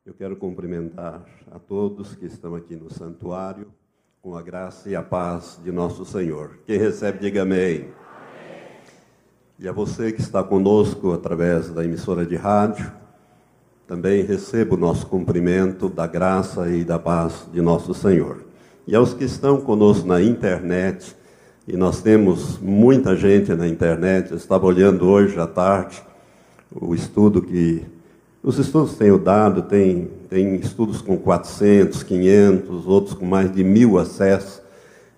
Eu quero cumprimentar a todos que estão aqui no santuário com a graça e a paz de nosso Senhor. Quem recebe, diga amém. Amém. E a você que está conosco através da emissora de rádio, também receba o nosso cumprimento da graça e da paz de nosso Senhor. E aos que estão conosco na internet, e nós temos muita gente na internet, eu estava olhando hoje à tarde o estudo que os estudos têm dado, tem estudos com 400, 500, outros com mais de 1000 acessos.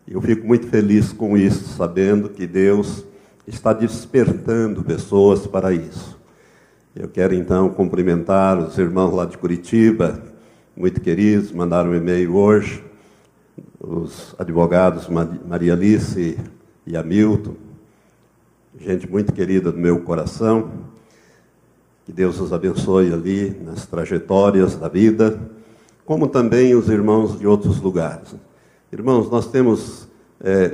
E eu fico muito feliz com isso, sabendo que Deus está despertando pessoas para isso. Eu quero então cumprimentar os irmãos lá de Curitiba, muito queridos, mandaram um e-mail hoje, os advogados Maria Alice e Hamilton, gente muito querida do meu coração. Que Deus os abençoe ali nas trajetórias da vida, como também os irmãos de outros lugares. Irmãos, nós temos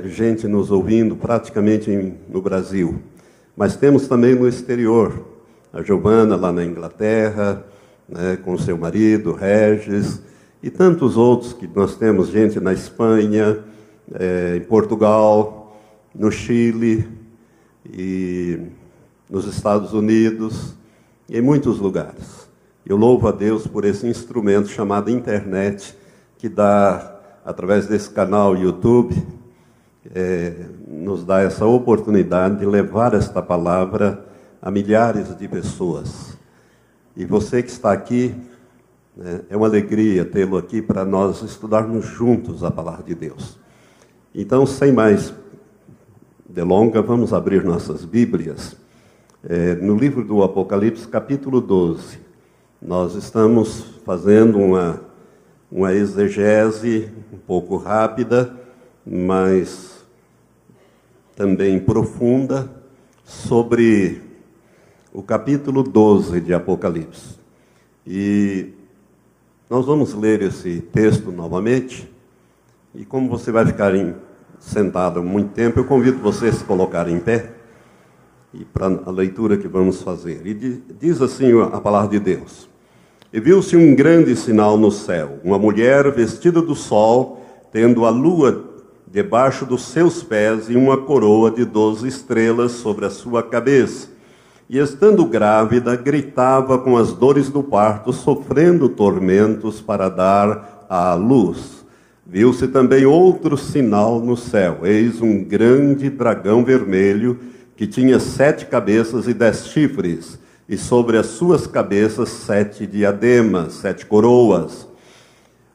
gente nos ouvindo praticamente no Brasil, mas temos também no exterior. A Giovana lá na Inglaterra, né, com seu marido, Regis, e tantos outros que nós temos, gente na Espanha, em Portugal, no Chile, e nos Estados Unidos, em muitos lugares. Eu louvo a Deus por esse instrumento chamado internet, que dá, através desse canal YouTube, nos dá essa oportunidade de levar esta palavra a milhares de pessoas. E você que está aqui, é uma alegria tê-lo aqui para nós estudarmos juntos a palavra de Deus. Então, sem mais delonga, vamos abrir nossas Bíblias. No livro do Apocalipse, capítulo 12, nós estamos fazendo uma exegese um pouco rápida, mas também profunda, sobre o capítulo 12 de Apocalipse. E nós vamos ler esse texto novamente, e como você vai ficar sentado muito tempo, eu convido você a se colocar em pé, e para a leitura que vamos fazer. E diz assim a palavra de Deus: E viu-se um grande sinal no céu, uma mulher vestida do sol, tendo a lua debaixo dos seus pés e uma coroa de 12 estrelas sobre a sua cabeça. E estando grávida, gritava com as dores do parto, sofrendo tormentos para dar à luz. Viu-se também outro sinal no céu, eis um grande dragão vermelho, que tinha 7 cabeças e 10 chifres, e sobre as suas cabeças 7 diademas, 7 coroas.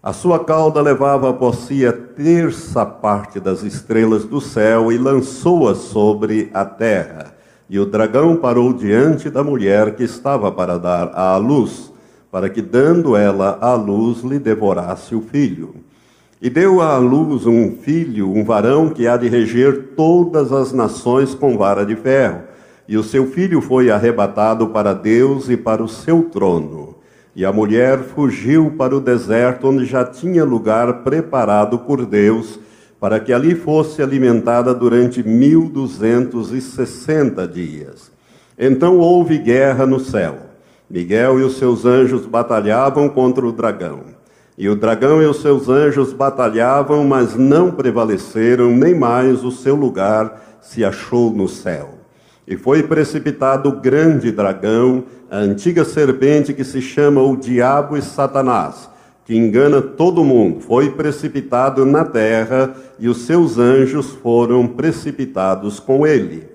A sua cauda levava após si a terça parte das estrelas do céu e lançou-as sobre a terra. E o dragão parou diante da mulher que estava para dar à luz, para que, dando ela à luz, lhe devorasse o filho. E deu à luz um filho, um varão, que há de reger todas as nações com vara de ferro. E o seu filho foi arrebatado para Deus e para o seu trono. E a mulher fugiu para o deserto, onde já tinha lugar preparado por Deus, para que ali fosse alimentada durante 1260 dias. Então houve guerra no céu. Miguel e os seus anjos batalhavam contra o dragão. E o dragão e os seus anjos batalhavam, mas não prevaleceram, nem mais o seu lugar se achou no céu. E foi precipitado o grande dragão, a antiga serpente que se chama o Diabo e Satanás, que engana todo mundo. Foi precipitado na terra, e os seus anjos foram precipitados com ele.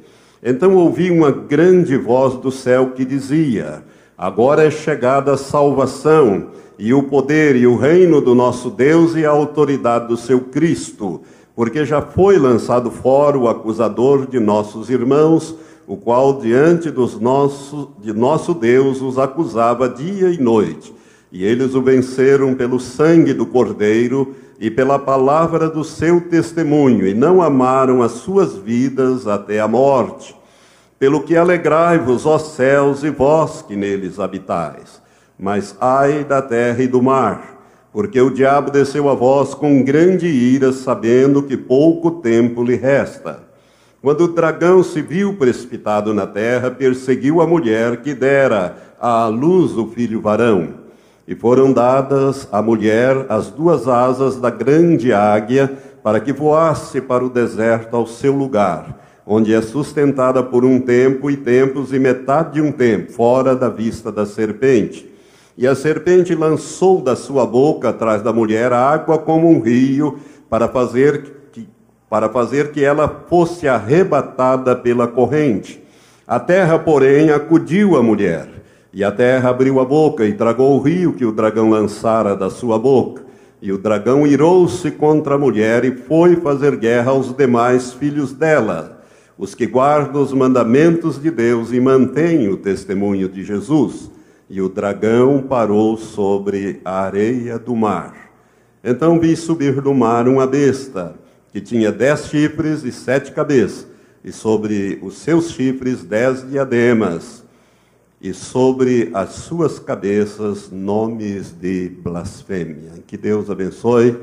Então ouvi uma grande voz do céu que dizia: Agora é chegada a salvação, e o poder e o reino do nosso Deus e a autoridade do seu Cristo, porque já foi lançado fora o acusador de nossos irmãos, o qual diante de nosso Deus os acusava dia e noite. E eles o venceram pelo sangue do Cordeiro e pela palavra do seu testemunho, e não amaram as suas vidas até a morte. Pelo que alegrai-vos, ó céus, e vós que neles habitais. Mas ai da terra e do mar, porque o diabo desceu a vós com grande ira, sabendo que pouco tempo lhe resta. Quando o dragão se viu precipitado na terra, perseguiu a mulher que dera à luz o filho varão. E foram dadas à mulher as 2 asas da grande águia, para que voasse para o deserto ao seu lugar, onde é sustentada por um tempo e tempos e metade de um tempo, fora da vista da serpente. E a serpente lançou da sua boca atrás da mulher água como um rio, para fazer que ela fosse arrebatada pela corrente. A terra, porém, acudiu a mulher, e a terra abriu a boca e tragou o rio que o dragão lançara da sua boca. E o dragão irou-se contra a mulher e foi fazer guerra aos demais filhos dela, os que guardam os mandamentos de Deus e mantêm o testemunho de Jesus. E o dragão parou sobre a areia do mar. Então vi subir do mar uma besta, que tinha 10 chifres e 7 cabeças, e sobre os seus chifres 10 diademas, e sobre as suas cabeças nomes de blasfêmia. Que Deus abençoe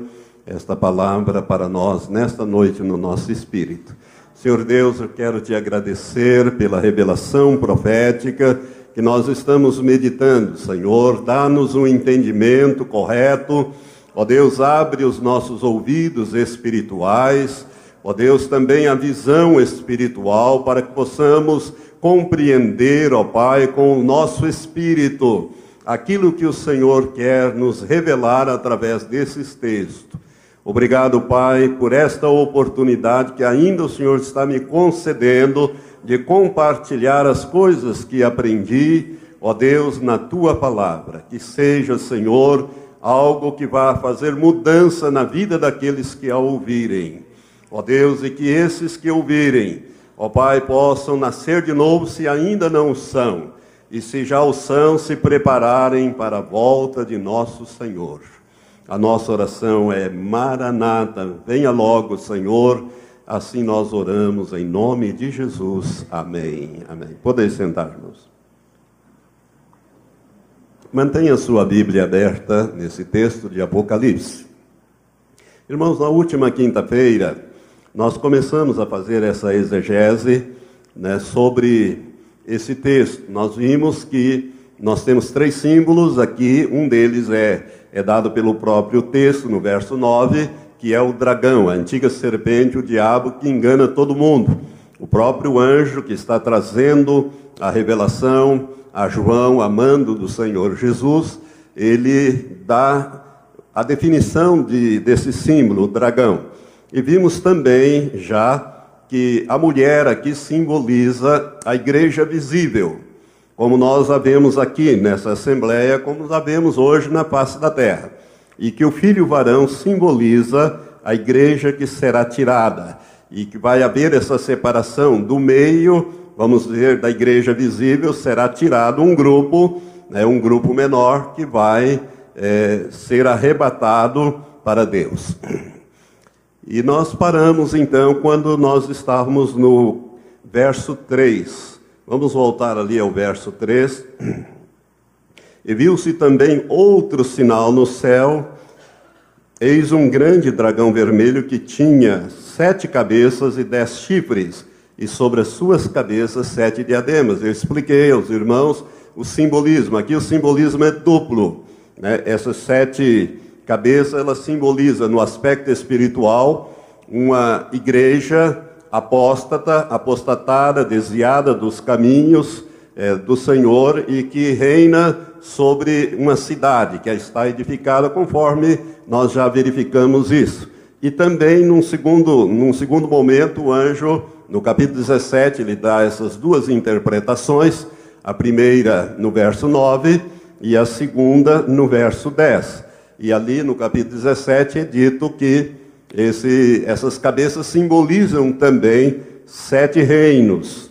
esta palavra para nós nesta noite no nosso espírito. Senhor Deus, eu quero te agradecer pela revelação profética que nós estamos meditando. Senhor, dá-nos um entendimento correto. Ó Deus, abre os nossos ouvidos espirituais. Ó Deus, também a visão espiritual, para que possamos compreender, ó Pai, com o nosso espírito, aquilo que o Senhor quer nos revelar através desses textos. Obrigado, Pai, por esta oportunidade que ainda o Senhor está me concedendo de compartilhar as coisas que aprendi, ó Deus, na Tua palavra. Que seja, Senhor, algo que vá fazer mudança na vida daqueles que a ouvirem. Ó Deus, e que esses que ouvirem, ó Pai, possam nascer de novo se ainda não o são, e se já o são, se prepararem para a volta de nosso Senhor. A nossa oração é: Maranata, venha logo, Senhor. Assim nós oramos em nome de Jesus. Amém. Amém. Podem sentar-nos. Mantenha sua Bíblia aberta nesse texto de Apocalipse. Irmãos, na última quinta-feira, nós começamos a fazer essa exegese, sobre esse texto. Nós vimos que nós temos 3 símbolos aqui. Um deles é dado pelo próprio texto, no verso 9, que é o dragão, a antiga serpente, o diabo que engana todo mundo. O próprio anjo que está trazendo a revelação a João, amando do Senhor Jesus, ele dá a definição desse símbolo, o dragão. E vimos também já que a mulher aqui simboliza a igreja visível, como nós a vemos aqui nessa assembleia, como nós a vemos hoje na face da terra. E que o filho varão simboliza a igreja que será tirada, e que vai haver essa separação do meio, vamos dizer, da igreja visível, será tirado um grupo menor que vai ser arrebatado para Deus. E nós paramos então quando nós estávamos no verso 3. Vamos voltar ali ao verso 3. E viu-se também outro sinal no céu. Eis um grande dragão vermelho que tinha 7 cabeças e 10 chifres, e sobre as suas cabeças 7 diademas. Eu expliquei aos irmãos o simbolismo. Aqui o simbolismo é duplo, Essas 7 cabeças, ela simboliza no aspecto espiritual uma igreja apostatada, desviada dos caminhos do Senhor, e que reina sobre uma cidade que está edificada, conforme nós já verificamos isso. E também, num segundo momento, o anjo, no capítulo 17, ele dá essas 2 interpretações, a primeira no verso 9 e a segunda no verso 10. E ali no capítulo 17 é dito que essas cabeças simbolizam também 7 reinos.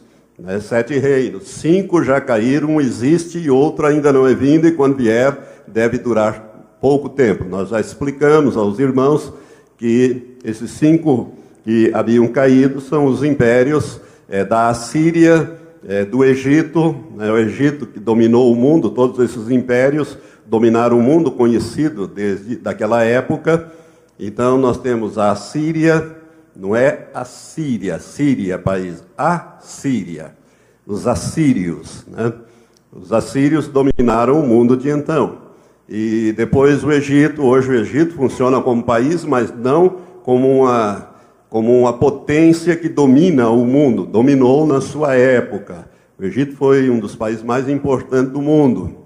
7 reinos. 5 já caíram, um existe e outro ainda não é vindo, e quando vier deve durar pouco tempo. Nós já explicamos aos irmãos que esses 5 que haviam caído são os impérios da Assíria, do Egito, o Egito que dominou o mundo. Todos esses impérios dominaram o mundo conhecido desde daquela época. Então nós temos a Assíria, não é a Síria, Síria, país, a Síria, os assírios, Os assírios dominaram o mundo de então. e depois o Egito. Hoje o Egito funciona como país, mas não como uma potência que domina o mundo, dominou na sua época. O Egito foi um dos países mais importantes do mundo.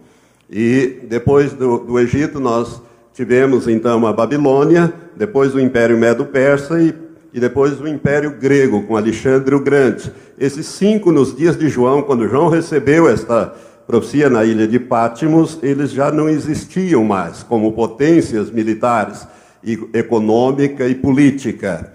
E depois do Egito nós tivemos então a Babilônia, depois o Império Medo-Persa e depois o Império Grego, com Alexandre o Grande. Esses 5, nos dias de João, quando João recebeu esta profecia na ilha de Patmos, eles já não existiam mais como potências militares, econômica e política.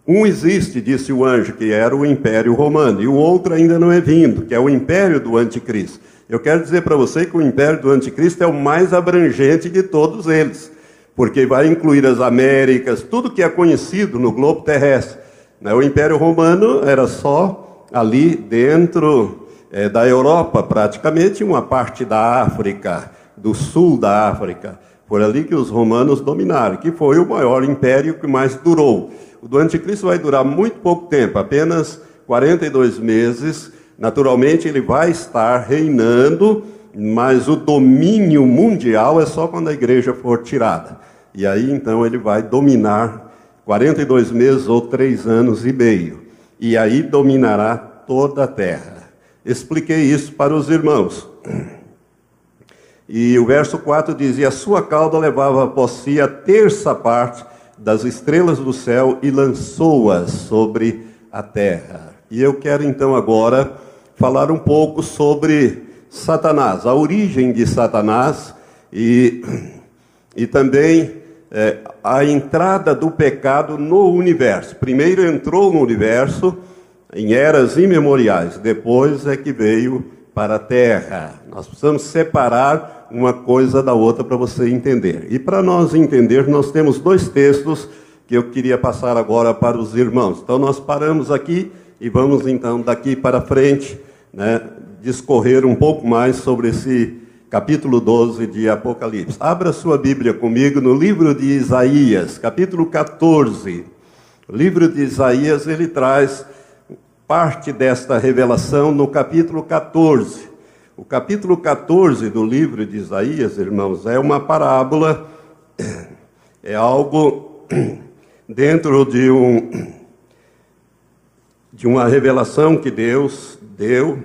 Um existe, disse o anjo, que era o Império Romano, e o outro ainda não é vindo, que é o Império do Anticristo. Eu quero dizer para você que o Império do Anticristo é o mais abrangente de todos eles, porque vai incluir as Américas, tudo que é conhecido no globo terrestre. O Império Romano era só ali dentro da Europa, praticamente uma parte da África, do sul da África. Por ali que os romanos dominaram, que foi o maior império que mais durou. O do Anticristo vai durar muito pouco tempo, apenas 42 meses. Naturalmente ele vai estar reinando, mas o domínio mundial é só quando a igreja for tirada. E aí então ele vai dominar 42 meses ou 3 anos e meio. E aí dominará toda a terra. Expliquei isso para os irmãos. E o verso 4 diz: e a sua cauda levava após si a terça parte das estrelas do céu e lançou-as sobre a terra. E eu quero então agora falar um pouco sobre Satanás, a origem de Satanás e também a entrada do pecado no universo. Primeiro entrou no universo em eras imemoriais, depois é que veio para a terra. Nós precisamos separar uma coisa da outra para você entender. E para nós entender, nós temos 2 textos que eu queria passar agora para os irmãos. Então nós paramos aqui e vamos então daqui para frente, discorrer um pouco mais sobre esse capítulo 12 de Apocalipse. Abra sua Bíblia comigo no livro de Isaías, capítulo 14. O livro de Isaías, ele traz parte desta revelação no capítulo 14. O capítulo 14 do livro de Isaías, irmãos, é uma parábola, é algo dentro de uma revelação que Deus deu,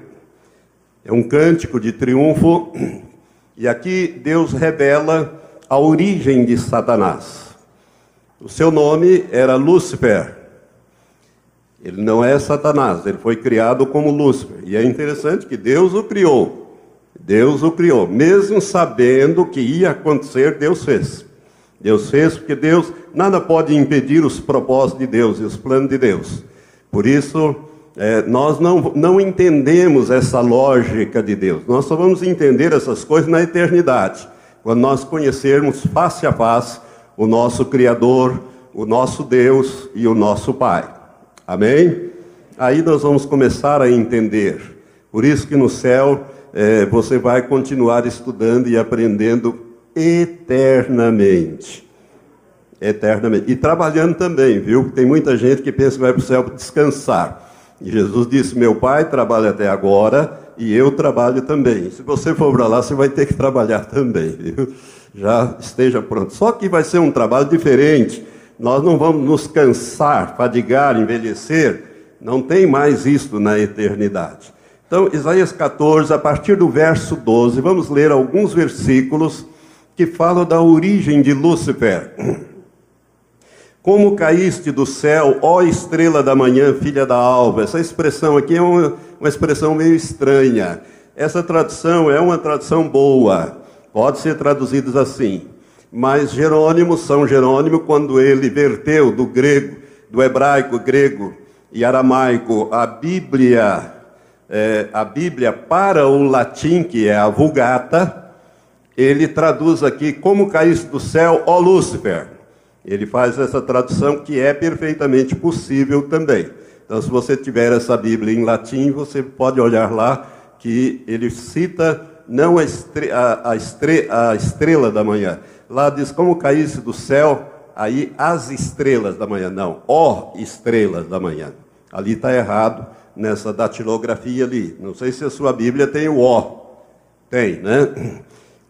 é um cântico de triunfo, e aqui Deus revela a origem de Satanás. O seu nome era Lúcifer. Ele não é Satanás, ele foi criado como Lúcifer. E é interessante que Deus o criou. Deus o criou. Mesmo sabendo que ia acontecer, Deus fez. Deus fez porque Deus, nada pode impedir os propósitos de Deus e os planos de Deus. Por isso, nós não entendemos essa lógica de Deus. Nós só vamos entender essas coisas na eternidade, quando nós conhecermos face a face o nosso Criador, o nosso Deus e o nosso Pai. Amém? Aí nós vamos começar a entender. Por isso que no céu você vai continuar estudando e aprendendo eternamente. Eternamente. E trabalhando também, viu? Tem muita gente que pensa que vai para o céu para descansar. E Jesus disse: meu Pai trabalha até agora e eu trabalho também. Se você for para lá, você vai ter que trabalhar também, viu? Já esteja pronto. Só que vai ser um trabalho diferente. Nós não vamos nos cansar, fadigar, envelhecer. Não tem mais isso na eternidade. Então, Isaías 14, a partir do verso 12, vamos ler alguns versículos que falam da origem de Lúcifer. Como caíste do céu, ó estrela da manhã, filha da alva. Essa expressão aqui é uma expressão meio estranha. Essa tradução é uma tradução boa. Pode ser traduzida assim. Mas São Jerônimo, quando ele verteu do grego, do hebraico, grego e aramaico, a Bíblia para o latim, que é a Vulgata, ele traduz aqui: como caíste do céu, ó Lúcifer. Ele faz essa tradução que é perfeitamente possível também. Então, se você tiver essa Bíblia em latim, você pode olhar lá que ele cita não a estrela da manhã. Lá diz: como caísse do céu, aí as estrelas da manhã. Não, ó estrelas da manhã. Ali está errado nessa datilografia ali. Não sei se a sua Bíblia tem o ó. Tem, né?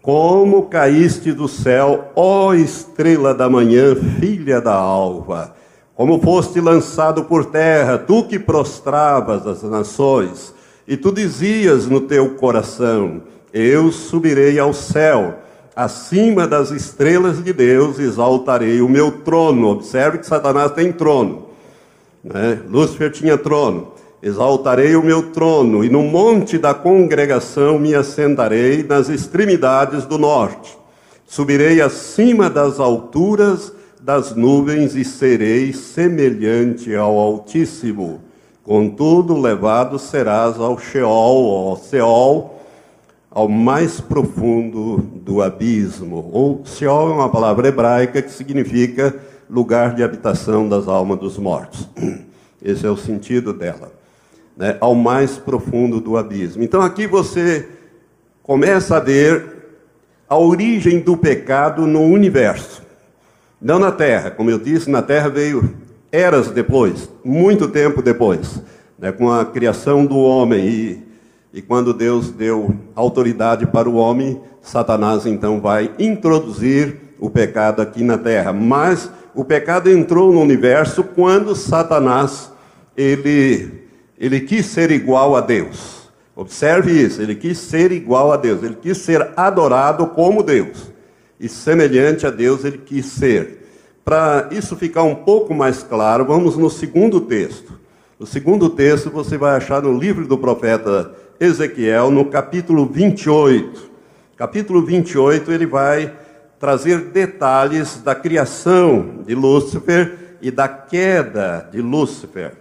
Como caíste do céu, ó estrela da manhã, filha da alva. Como foste lançado por terra, tu que prostravas as nações, e tu dizias no teu coração: eu subirei ao céu, acima das estrelas de Deus exaltarei o meu trono. Observe que Satanás tem trono, né? Lúcifer tinha trono. Exaltarei o meu trono, e no monte da congregação me assentarei nas extremidades do norte. Subirei acima das alturas das nuvens e serei semelhante ao Altíssimo. Contudo, levado serás ao Sheol, ao Seol, ao mais profundo do abismo. Ou Sheol é uma palavra hebraica que significa lugar de habitação das almas dos mortos. Esse é o sentido dela, né? Ao mais profundo do abismo. Então aqui você começa a ver a origem do pecado no universo. Não na Terra, como eu disse, na Terra veio eras depois, muito tempo depois, né, com a criação do homem. E quando Deus deu autoridade para o homem, Satanás então vai introduzir o pecado aqui na Terra. Mas o pecado entrou no universo quando Satanás, ele quis ser igual a Deus. Observe isso, ele quis ser igual a Deus, ele quis ser adorado como Deus. E semelhante a Deus ele quis ser. Para isso ficar um pouco mais claro, vamos no segundo texto. O segundo texto você vai achar no livro do profeta Ezequiel, no capítulo 28. Capítulo 28, ele vai trazer detalhes da criação de Lúcifer e da queda de Lúcifer.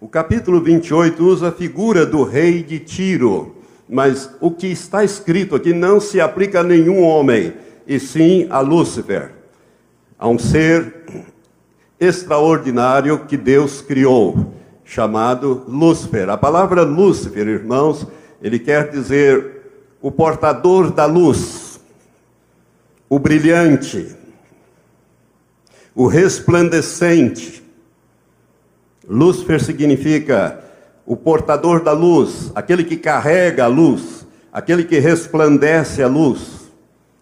O capítulo 28 usa a figura do rei de Tiro, mas o que está escrito aqui não se aplica a nenhum homem, e sim a Lúcifer, a um ser extraordinário que Deus criou, chamado Lúcifer. A palavra Lúcifer, irmãos, ele quer dizer o portador da luz, o brilhante, o resplandecente. Lúcifer significa o portador da luz, aquele que carrega a luz, aquele que resplandece a luz,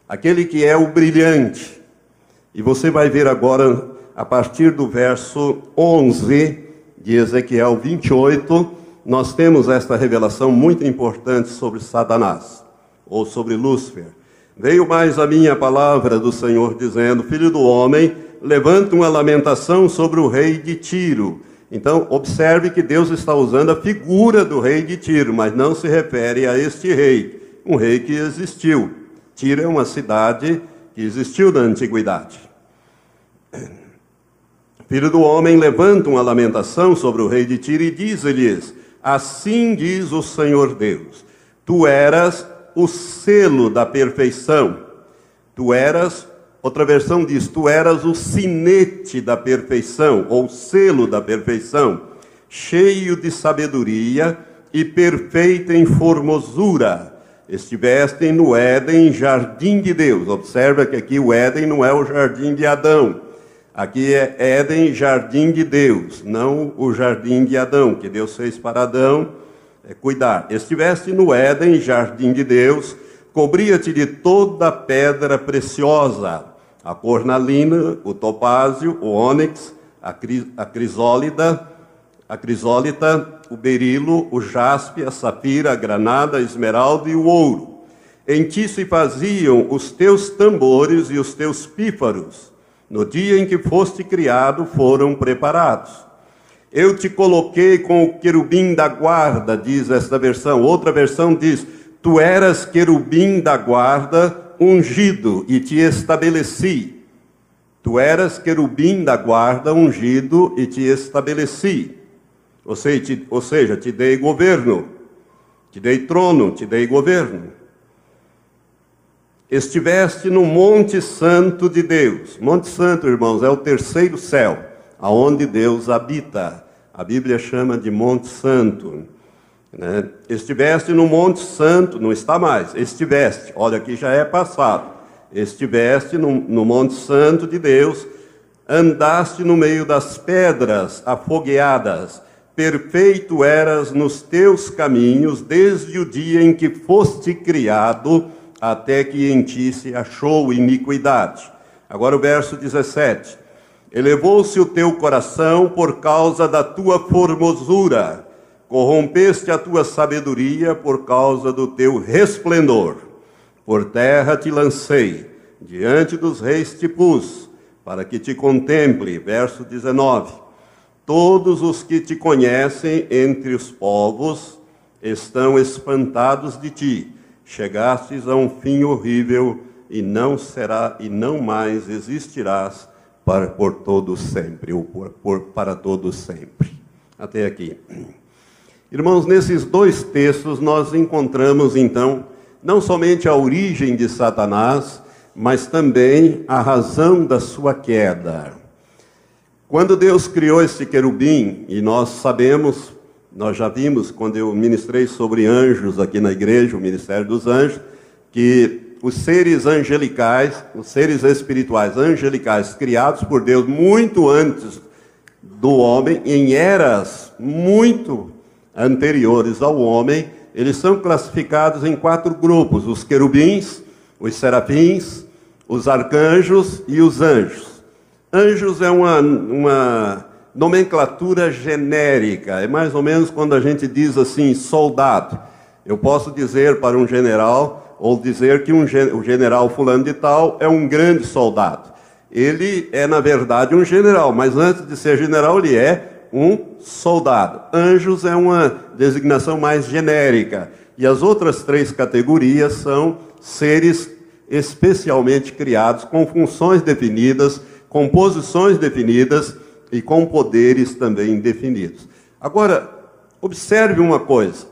aquele que é o brilhante. E você vai ver agora, a partir do verso 11 de Ezequiel 28, nós temos esta revelação muito importante sobre Satanás, ou sobre Lúcifer. Veio mais a minha palavra do Senhor, dizendo: filho do homem, levanta uma lamentação sobre o rei de Tiro. Então, observe que Deus está usando a figura do rei de Tiro, mas não se refere a este rei, um rei que existiu. Tiro é uma cidade que existiu na antiguidade. Filho do homem, levanta uma lamentação sobre o rei de Tiro e diz-lhes: assim diz o Senhor Deus, tu eras o selo da perfeição, tu eras... Outra versão diz: tu eras o sinete da perfeição, ou selo da perfeição, cheio de sabedoria e perfeito em formosura. Estiveste no Éden, jardim de Deus. Observa que aqui o Éden não é o jardim de Adão. Aqui é Éden, jardim de Deus, não o jardim de Adão, que Deus fez para Adão cuidar. Estiveste no Éden, jardim de Deus, cobria-te de toda pedra preciosa, a cornalina, o topázio, o ônix, a crisólita, o berilo, o jaspe, a safira, a granada, a esmeralda e o ouro. Em ti se faziam os teus tambores e os teus pífaros. No dia em que foste criado, foram preparados. Eu te coloquei com o querubim da guarda, diz esta versão. Outra versão diz: tu eras querubim da guarda, ungido, e te estabeleci. Tu eras querubim da guarda, ungido, e te estabeleci. Ou seja, te dei governo, te dei trono, te dei governo. Estiveste no Monte Santo de Deus. Monte Santo, irmãos, é o terceiro céu, aonde Deus habita. A Bíblia chama de Monte Santo, né? Estiveste no Monte Santo, não está mais, estiveste, olha, aqui já é passado. Estiveste no Monte Santo de Deus, andaste no meio das pedras afogueadas, perfeito eras nos teus caminhos, desde o dia em que foste criado, até que em ti se achou iniquidade. Agora o verso 17. Elevou-se o teu coração por causa da tua formosura, corrompeste a tua sabedoria por causa do teu resplendor. Por terra te lancei, diante dos reis te pus, para que te contemple. Verso 19. Todos os que te conhecem entre os povos estão espantados de ti. Chegastes a um fim horrível e não mais existirás por todo sempre, ou para todo sempre. Até aqui. Irmãos, nesses dois textos nós encontramos então não somente a origem de Satanás, mas também a razão da sua queda. Quando Deus criou esse querubim, e nós sabemos, nós já vimos quando eu ministrei sobre anjos aqui na igreja, o ministério dos anjos, que os seres angelicais, os seres espirituais angelicais criados por Deus muito antes do homem, em eras muito anteriores ao homem, eles são classificados em 4 grupos: os querubins, os serafins, os arcanjos e os anjos. Anjos é uma nomenclatura genérica, é mais ou menos quando a gente diz assim, soldado. Eu posso dizer para um general, ou dizer que o general fulano de tal é um grande soldado. Ele é, na verdade, um general, mas antes de ser general, ele é um soldado. Anjos é uma designação mais genérica. E as outras 3 categorias são seres especialmente criados, com funções definidas, com posições definidas e com poderes também definidos. Agora, observe uma coisa.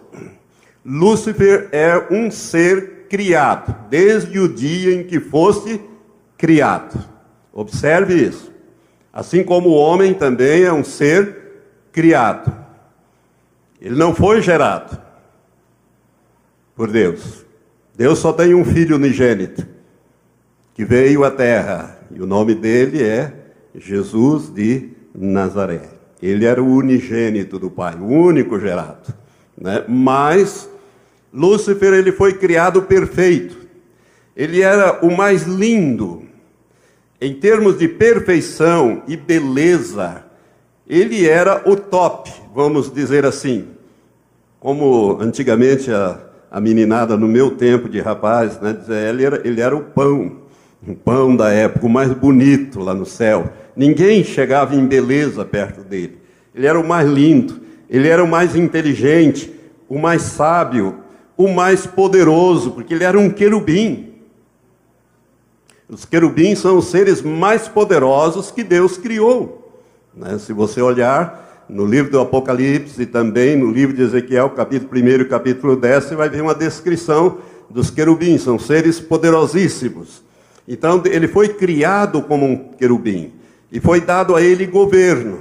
Lúcifer é um ser criado, desde o dia em que fosse criado. Observe isso. Assim como o homem também é um ser criado. Ele não foi gerado por Deus. Deus só tem um filho unigênito, que veio à terra, e o nome dele é Jesus de Nazaré. Ele era o unigênito do Pai, o único gerado, né? Mas Lúcifer, ele foi criado perfeito. Ele era o mais lindo. Em termos de perfeição e beleza, ele era o top, vamos dizer assim. Como antigamente a meninada no meu tempo de rapaz, né, dizia, ele era o pão da época, o mais bonito lá no céu. Ninguém chegava em beleza perto dele. Ele era o mais lindo, ele era o mais inteligente, o mais sábio, o mais poderoso, porque ele era um querubim. Os querubins são os seres mais poderosos que Deus criou, né? Se você olhar no livro do Apocalipse e também no livro de Ezequiel, capítulo 1 e capítulo 10, você vai ver uma descrição dos querubins, são seres poderosíssimos. Então, ele foi criado como um querubim, e foi dado a ele governo.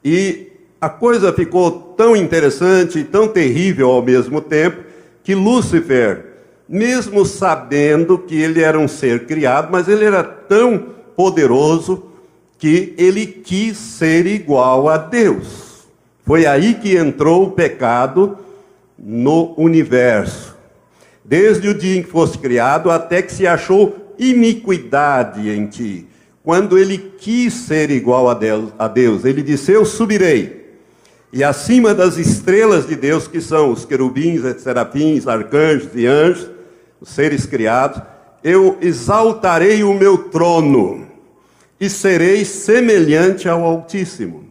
E a coisa ficou tão interessante e tão terrível ao mesmo tempo, que Lúcifer, mesmo sabendo que ele era um ser criado, mas ele era tão poderoso que ele quis ser igual a Deus. Foi aí que entrou o pecado no universo. Desde o dia em que fosse criado, até que se achou iniquidade em ti. Quando ele quis ser igual a Deus, ele disse, eu subirei. E acima das estrelas de Deus, que são os querubins, serafins, arcanjos e anjos, os seres criados, eu exaltarei o meu trono e serei semelhante ao Altíssimo.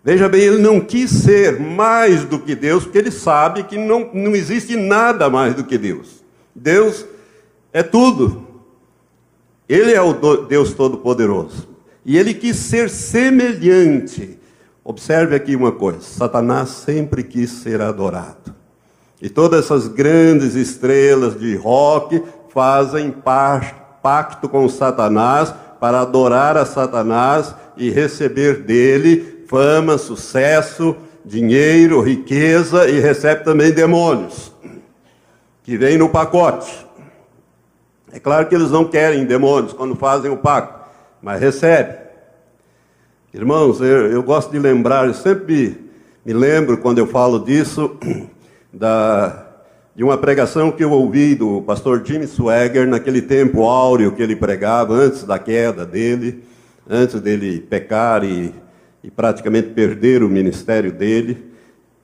Veja bem, ele não quis ser mais do que Deus, porque ele sabe que não existe nada mais do que Deus. Deus é tudo. Ele é o Deus Todo-Poderoso. E ele quis ser semelhante. Observe aqui uma coisa, Satanás sempre quis ser adorado. E todas essas grandes estrelas de rock fazem pacto com Satanás para adorar a Satanás e receber dele fama, sucesso, dinheiro, riqueza, e recebe também demônios, que vem no pacote. É claro que eles não querem demônios quando fazem o pacto, mas recebe. Irmãos, eu gosto de de uma pregação que eu ouvi do pastor Jimmy Swaggart, naquele tempo áureo que ele pregava, antes da queda dele, antes dele pecar e praticamente perder o ministério dele.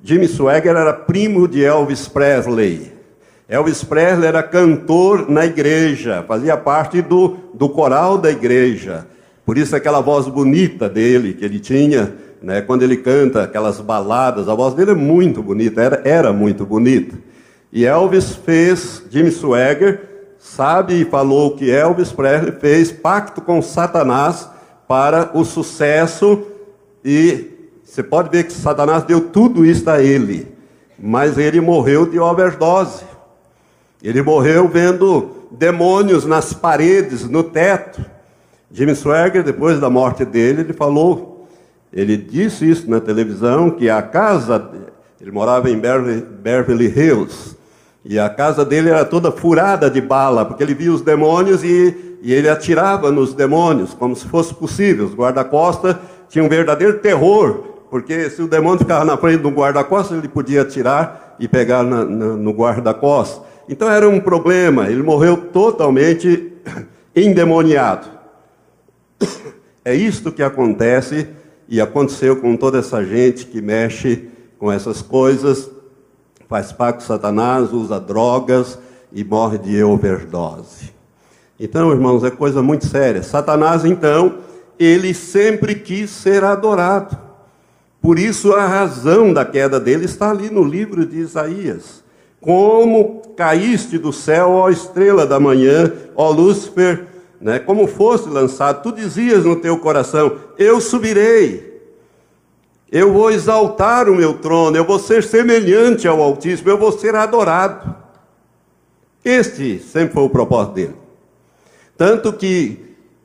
Jimmy Swaggart era primo de Elvis Presley. Elvis Presley era cantor na igreja, fazia parte do coral da igreja. Por isso aquela voz bonita dele, que ele tinha, né, quando ele canta aquelas baladas, a voz dele é muito bonita, era muito bonita. E Elvis fez, Jimmy Swaggart, sabe e falou que Elvis Presley fez pacto com Satanás para o sucesso, e você pode ver que Satanás deu tudo isso a ele, mas ele morreu de overdose. Ele morreu vendo demônios nas paredes, no teto. Jimmy Swaggart, depois da morte dele, ele disse isso na televisão, que a casa, ele morava em Beverly Hills, e a casa dele era toda furada de bala, porque ele via os demônios e ele atirava nos demônios, como se fosse possível. Os guarda-costas tinham um verdadeiro terror, porque se o demônio ficava na frente do guarda-costas, ele podia atirar e pegar no guarda-costas. Então era um problema, ele morreu totalmente endemoniado. É isto que acontece e aconteceu com toda essa gente que mexe com essas coisas, faz pacto com Satanás, usa drogas e morre de overdose. Então, irmãos, é coisa muito séria. Satanás, então, ele sempre quis ser adorado. Por isso a razão da queda dele está ali no livro de Isaías. Como caíste do céu, ó estrela da manhã, ó Lúcifer, né? Como foste lançado, tu dizias no teu coração, eu subirei, eu vou exaltar o meu trono, eu vou ser semelhante ao Altíssimo, eu vou ser adorado. Este sempre foi o propósito dele. Tanto que,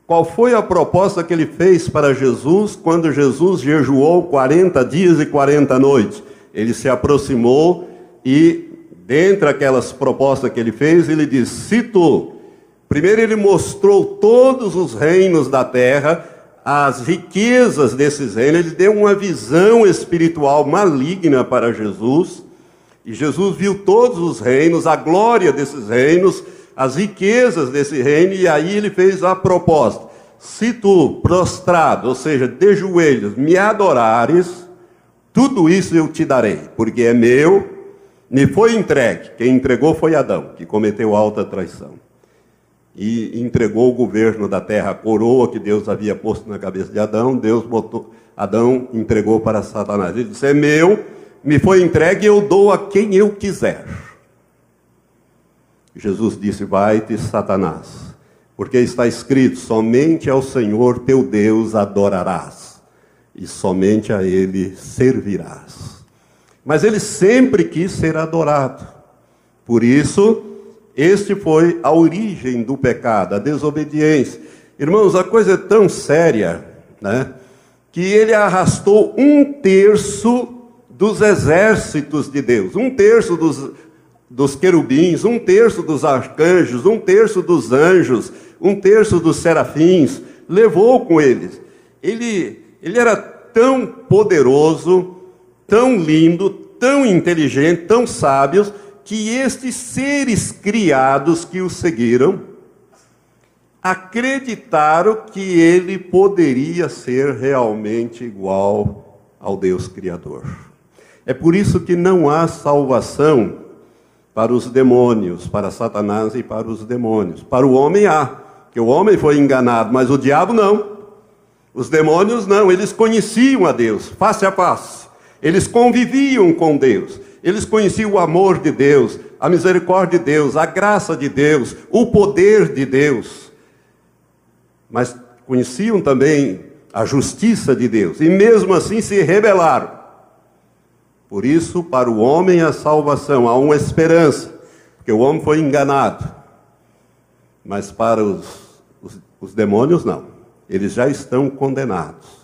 qual foi a proposta que ele fez para Jesus, quando Jesus jejuou 40 dias e 40 noites? Ele se aproximou e, dentre aquelas propostas que ele fez, ele disse, primeiro ele mostrou todos os reinos da terra, as riquezas desses reinos, ele deu uma visão espiritual maligna para Jesus, e Jesus viu todos os reinos, a glória desses reinos, as riquezas desse reino, e aí ele fez a proposta, se tu prostrado, ou seja, de joelhos, me adorares, tudo isso eu te darei, porque é meu, me foi entregue. Quem entregou foi Adão, que cometeu alta traição. E entregou o governo da terra, a coroa que Deus havia posto na cabeça de Adão, Adão entregou para Satanás. Ele disse, é meu, me foi entregue, eu dou a quem eu quiser. Jesus disse, vai-te, Satanás, porque está escrito, somente ao Senhor teu Deus adorarás, e somente a Ele servirás. Mas ele sempre quis ser adorado. Por isso, este foi a origem do pecado, a desobediência. Irmãos, a coisa é tão séria, né, que ele arrastou 1/3 dos exércitos de Deus, 1/3 dos querubins, 1/3 dos arcanjos, 1/3 dos anjos, 1/3 dos serafins, levou com eles. Ele era tão poderoso, tão lindo, tão inteligente, tão sábios, que estes seres criados que o seguiram, acreditaram que ele poderia ser realmente igual ao Deus Criador. É por isso que não há salvação para os demônios, para Satanás e para os demônios. Para o homem há, porque o homem foi enganado, mas o diabo não. Os demônios não, eles conheciam a Deus, face a face. Eles conviviam com Deus, eles conheciam o amor de Deus, a misericórdia de Deus, a graça de Deus, o poder de Deus. Mas conheciam também a justiça de Deus, e mesmo assim se rebelaram. Por isso, para o homem a salvação, há uma esperança, porque o homem foi enganado. Mas para os demônios não, eles já estão condenados.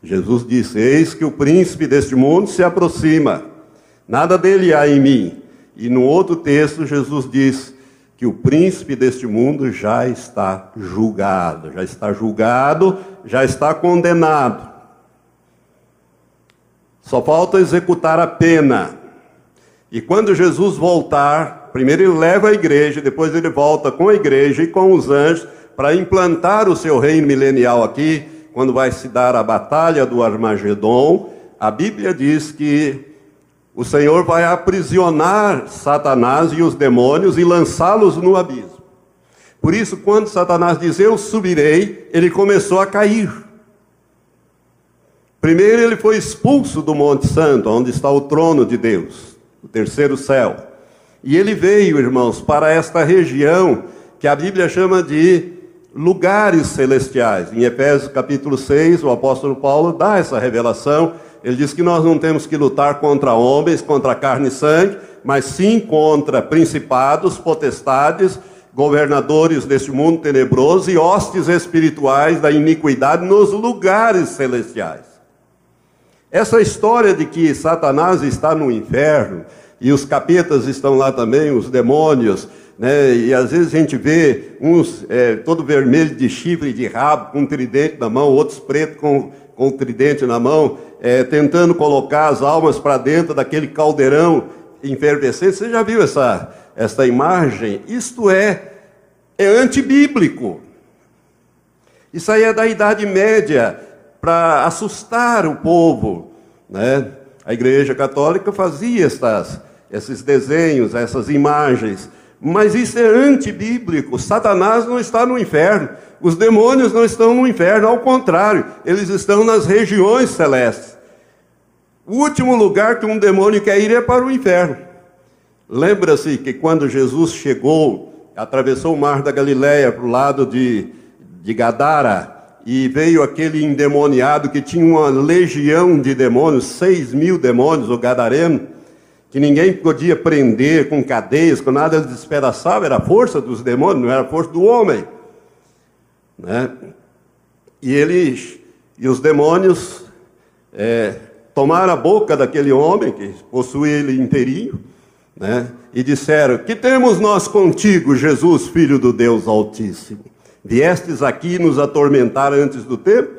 Jesus disse, eis que o príncipe deste mundo se aproxima, nada dele há em mim. E no outro texto, Jesus diz que o príncipe deste mundo já está julgado, já está condenado. Só falta executar a pena. E quando Jesus voltar, primeiro ele leva a igreja, depois ele volta com a igreja e com os anjos para implantar o seu reino milenial aqui, quando vai se dar a batalha do Armagedon. A Bíblia diz que o Senhor vai aprisionar Satanás e os demônios e lançá-los no abismo. Por isso, quando Satanás diz, eu subirei, ele começou a cair. Primeiro ele foi expulso do Monte Santo, onde está o trono de Deus, o terceiro céu. E ele veio, irmãos, para esta região que a Bíblia chama de lugares celestiais. Em Efésios capítulo 6, o apóstolo Paulo dá essa revelação. Ele diz que nós não temos que lutar contra homens, contra carne e sangue, mas sim contra principados, potestades, governadores deste mundo tenebroso e hostes espirituais da iniquidade nos lugares celestiais. Essa história de que Satanás está no inferno, e os capetas estão lá também, os demônios, né? E às vezes a gente vê uns todo vermelho de chifre e de rabo, com um tridente na mão, outros pretos com tridente na mão, tentando colocar as almas para dentro daquele caldeirão enfervescente. Você já viu essa imagem? Isto é antibíblico. Isso aí é da Idade Média, para assustar o povo, né? A Igreja Católica fazia esses desenhos, essas imagens, mas isso é antibíblico. Satanás não está no inferno, os demônios não estão no inferno, ao contrário, eles estão nas regiões celestes. O último lugar que um demônio quer ir é para o inferno. Lembra-se que quando Jesus chegou, atravessou o mar da Galileia para o lado de Gadara, e veio aquele endemoniado que tinha uma legião de demônios, 6.000 demônios, o gadareno, que ninguém podia prender com cadeias, com nada, ele despedaçava, era a força dos demônios, não era a força do homem, né? E os demônios tomaram a boca daquele homem, que possuía ele inteirinho, né? E disseram, que temos nós contigo, Jesus, Filho do Deus Altíssimo? Viestes aqui nos atormentar antes do tempo?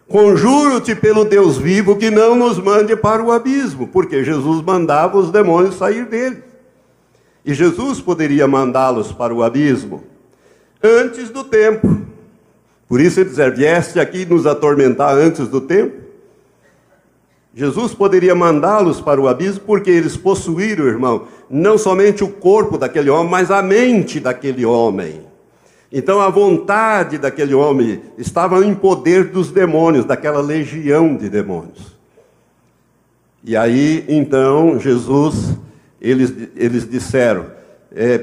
Conjuro-te pelo Deus vivo que não nos mande para o abismo, porque Jesus mandava os demônios sair dele. E Jesus poderia mandá-los para o abismo antes do tempo. Por isso ele diz, vieste aqui nos atormentar antes do tempo? Jesus poderia mandá-los para o abismo porque eles possuíram, irmão, não somente o corpo daquele homem, mas a mente daquele homem. Então a vontade daquele homem estava em poder dos demônios, daquela legião de demônios. E aí, então, Jesus, eles disseram,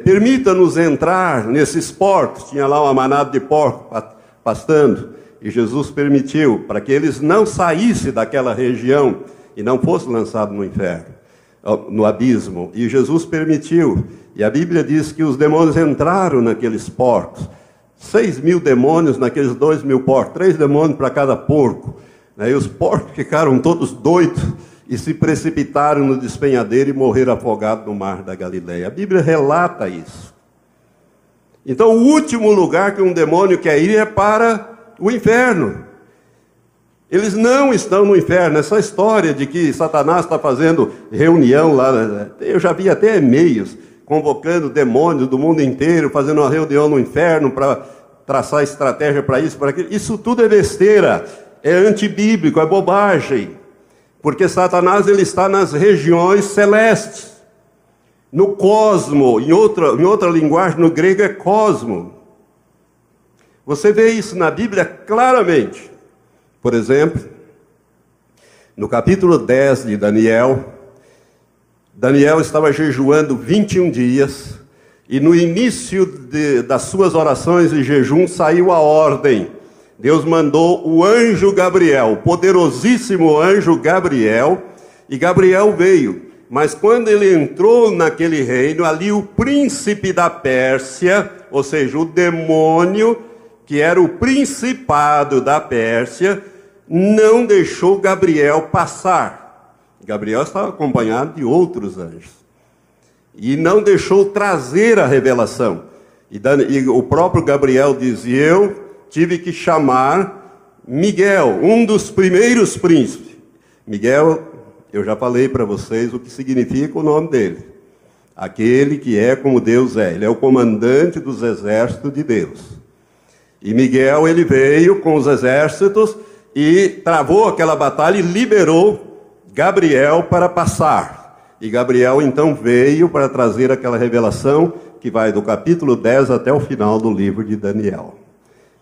permita-nos entrar nesses porcos. Tinha lá uma manada de porcos pastando. E Jesus permitiu, para que eles não saíssem daquela região e não fossem lançados no inferno, no abismo. E Jesus permitiu. E a Bíblia diz que os demônios entraram naqueles porcos. 6.000 demônios naqueles 2.000 porcos. 3 demônios para cada porco. E os porcos ficaram todos doidos e se precipitaram no despenhadeiro e morreram afogados no mar da Galileia. A Bíblia relata isso. Então o último lugar que um demônio quer ir é para o inferno. Eles não estão no inferno. Essa história de que Satanás está fazendo reunião lá, eu já vi até e-mails convocando demônios do mundo inteiro, fazendo uma reunião no inferno para traçar estratégia para isso, para aquilo. Isso tudo é besteira, é antibíblico, é bobagem, porque Satanás ele está nas regiões celestes, no cosmo, em outra linguagem, no grego é cosmo. Você vê isso na Bíblia claramente. Por exemplo, no capítulo 10 de Daniel, Daniel estava jejuando 21 dias, e no início das suas orações e jejum saiu a ordem. Deus mandou o anjo Gabriel, o poderosíssimo anjo Gabriel, e Gabriel veio. Mas quando ele entrou naquele reino, ali o príncipe da Pérsia, ou seja, o demônio, que era o principado da Pérsia, não deixou Gabriel passar. Gabriel estava acompanhado de outros anjos. E não deixou trazer a revelação. E o próprio Gabriel diz, eu tive que chamar Miguel, um dos primeiros príncipes. Miguel eu já falei para vocês o que significa o nome dele. Aquele que é como Deus é. Ele é o comandante dos exércitos de Deus. E Miguel, ele veio com os exércitos e travou aquela batalha e liberou Gabriel para passar. E Gabriel então veio para trazer aquela revelação que vai do capítulo 10 até o final do livro de Daniel,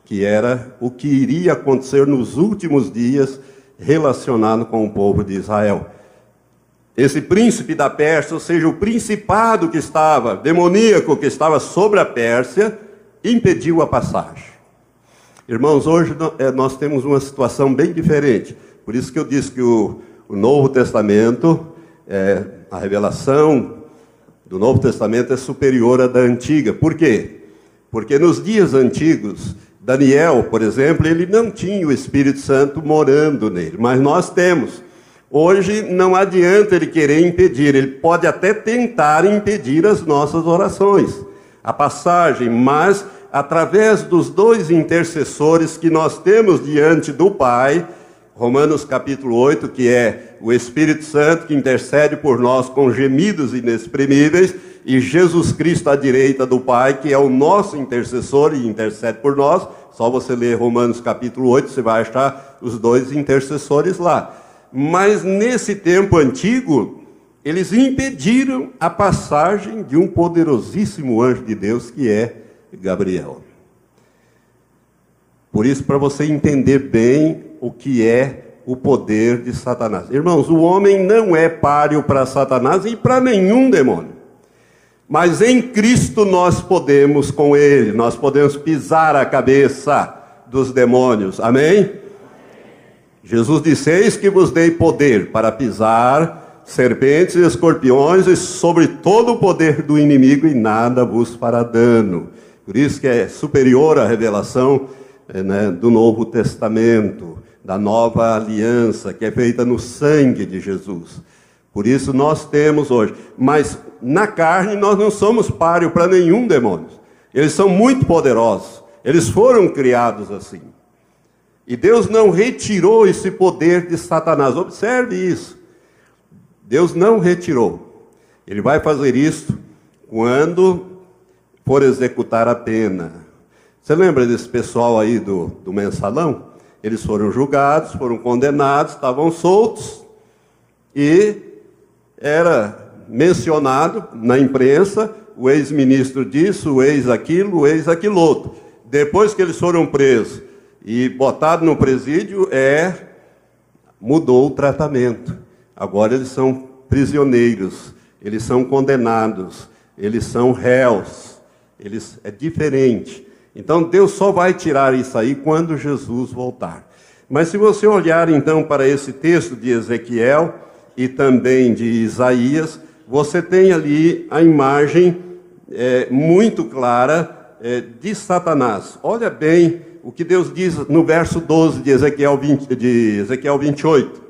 que era o que iria acontecer nos últimos dias relacionado com o povo de Israel. Esse príncipe da Pérsia, ou seja, o principado que estava, demoníaco que estava sobre a Pérsia, impediu a passagem. Irmãos, hoje nós temos uma situação bem diferente. Por isso que eu disse que o Novo Testamento, a revelação do Novo Testamento é superior à da Antiga. Por quê? Porque nos dias antigos, Daniel, por exemplo, ele não tinha o Espírito Santo morando nele, mas nós temos. Hoje não adianta ele querer impedir, ele pode até tentar impedir as nossas orações, a passagem, mas através dos dois intercessores que nós temos diante do Pai, Romanos capítulo 8, que é o Espírito Santo que intercede por nós com gemidos inexprimíveis, e Jesus Cristo à direita do Pai, que é o nosso intercessor e intercede por nós. Só você ler Romanos capítulo 8, você vai achar os dois intercessores lá. Mas nesse tempo antigo, eles impediram a passagem de um poderosíssimo anjo de Deus, que é Gabriel. Por isso, para você entender bem o que é o poder de Satanás. Irmãos, o homem não é páreo para Satanás e para nenhum demônio. Mas em Cristo nós podemos com ele, nós podemos pisar a cabeça dos demônios. Amém? Jesus disse: eis que vos dei poder para pisar serpentes e escorpiões e sobre todo o poder do inimigo, e nada vos fará dano. Por isso que é superior à revelação do Novo Testamento, da nova aliança, que é feita no sangue de Jesus. Por isso nós temos hoje, mas na carne nós não somos páreo para nenhum demônio. Eles são muito poderosos, eles foram criados assim. E Deus não retirou esse poder de Satanás. Observe isso. Deus não retirou. Ele vai fazer isso quando for executar a pena. Você lembra desse pessoal aí do mensalão? Eles foram julgados, foram condenados, estavam soltos, e era mencionado na imprensa o ex-ministro disso, o ex-aquilo, o ex-aquilo outro. Depois que eles foram presos e botados no presídio, mudou o tratamento. Agora eles são prisioneiros, eles são condenados, eles são réus, é diferente. Então Deus só vai tirar isso aí quando Jesus voltar. Mas se você olhar então para esse texto de Ezequiel e também de Isaías, você tem ali a imagem muito clara de Satanás. Olha bem o que Deus diz no verso 12 de Ezequiel 28.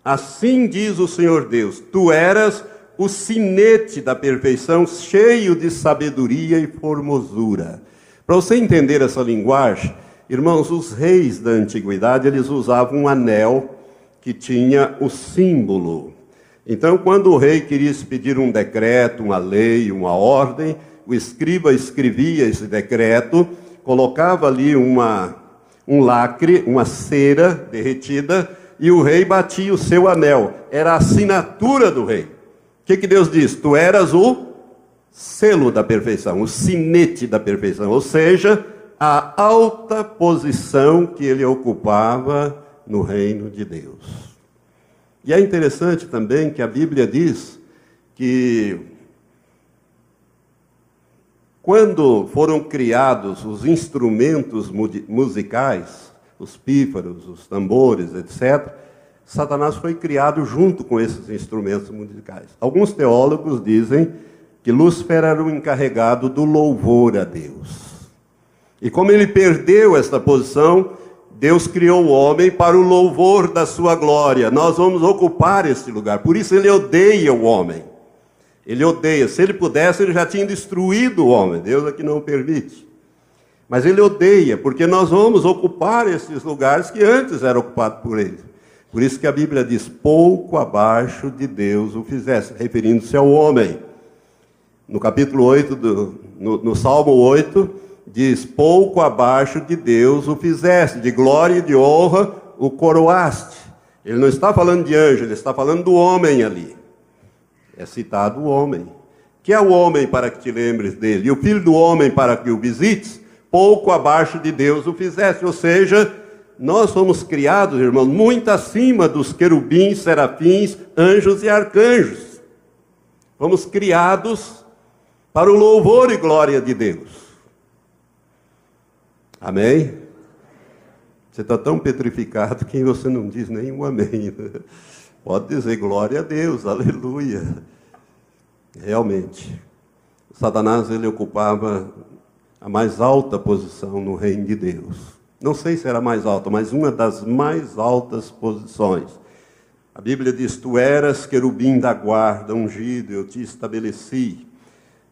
Assim diz o Senhor Deus: tu eras o sinete da perfeição, cheio de sabedoria e formosura. Para você entender essa linguagem, irmãos, os reis da antiguidade, eles usavam um anel que tinha o símbolo. Então, quando o rei queria expedir um decreto, uma lei, uma ordem, o escriba escrevia esse decreto, colocava ali um lacre, uma cera derretida, e o rei batia o seu anel. Era a assinatura do rei. O que Deus diz? Tu eras o selo da perfeição, o sinete da perfeição, ou seja, a alta posição que ele ocupava no reino de Deus. E é interessante também que a Bíblia diz que quando foram criados os instrumentos musicais, os pífaros, os tambores, etc., Satanás foi criado junto com esses instrumentos musicais. Alguns teólogos dizem que Lúcifer era o encarregado do louvor a Deus. E como ele perdeu esta posição, Deus criou o homem para o louvor da sua glória. Nós vamos ocupar esse lugar. Por isso ele odeia o homem. Ele odeia. Se ele pudesse, ele já tinha destruído o homem. Deus é que não permite. Mas ele odeia, porque nós vamos ocupar esses lugares que antes eram ocupados por ele. Por isso que a Bíblia diz, pouco abaixo de Deus o fizesse, referindo-se ao homem. No capítulo 8, no Salmo 8, diz, pouco abaixo de Deus o fizeste, de glória e de honra o coroaste. Ele não está falando de anjo, ele está falando do homem ali. É citado o homem. Que é o homem para que te lembres dele, e o filho do homem para que o visites, pouco abaixo de Deus o fizeste. Ou seja, nós somos criados, irmãos, muito acima dos querubins, serafins, anjos e arcanjos. Fomos criados para o louvor e glória de Deus. Amém? Você está tão petrificado que você não diz nenhum amém. Pode dizer glória a Deus, aleluia. Realmente, Satanás ele ocupava a mais alta posição no reino de Deus. Não sei se era mais alta, mas uma das mais altas posições. A Bíblia diz, tu eras querubim da guarda, ungido, eu te estabeleci.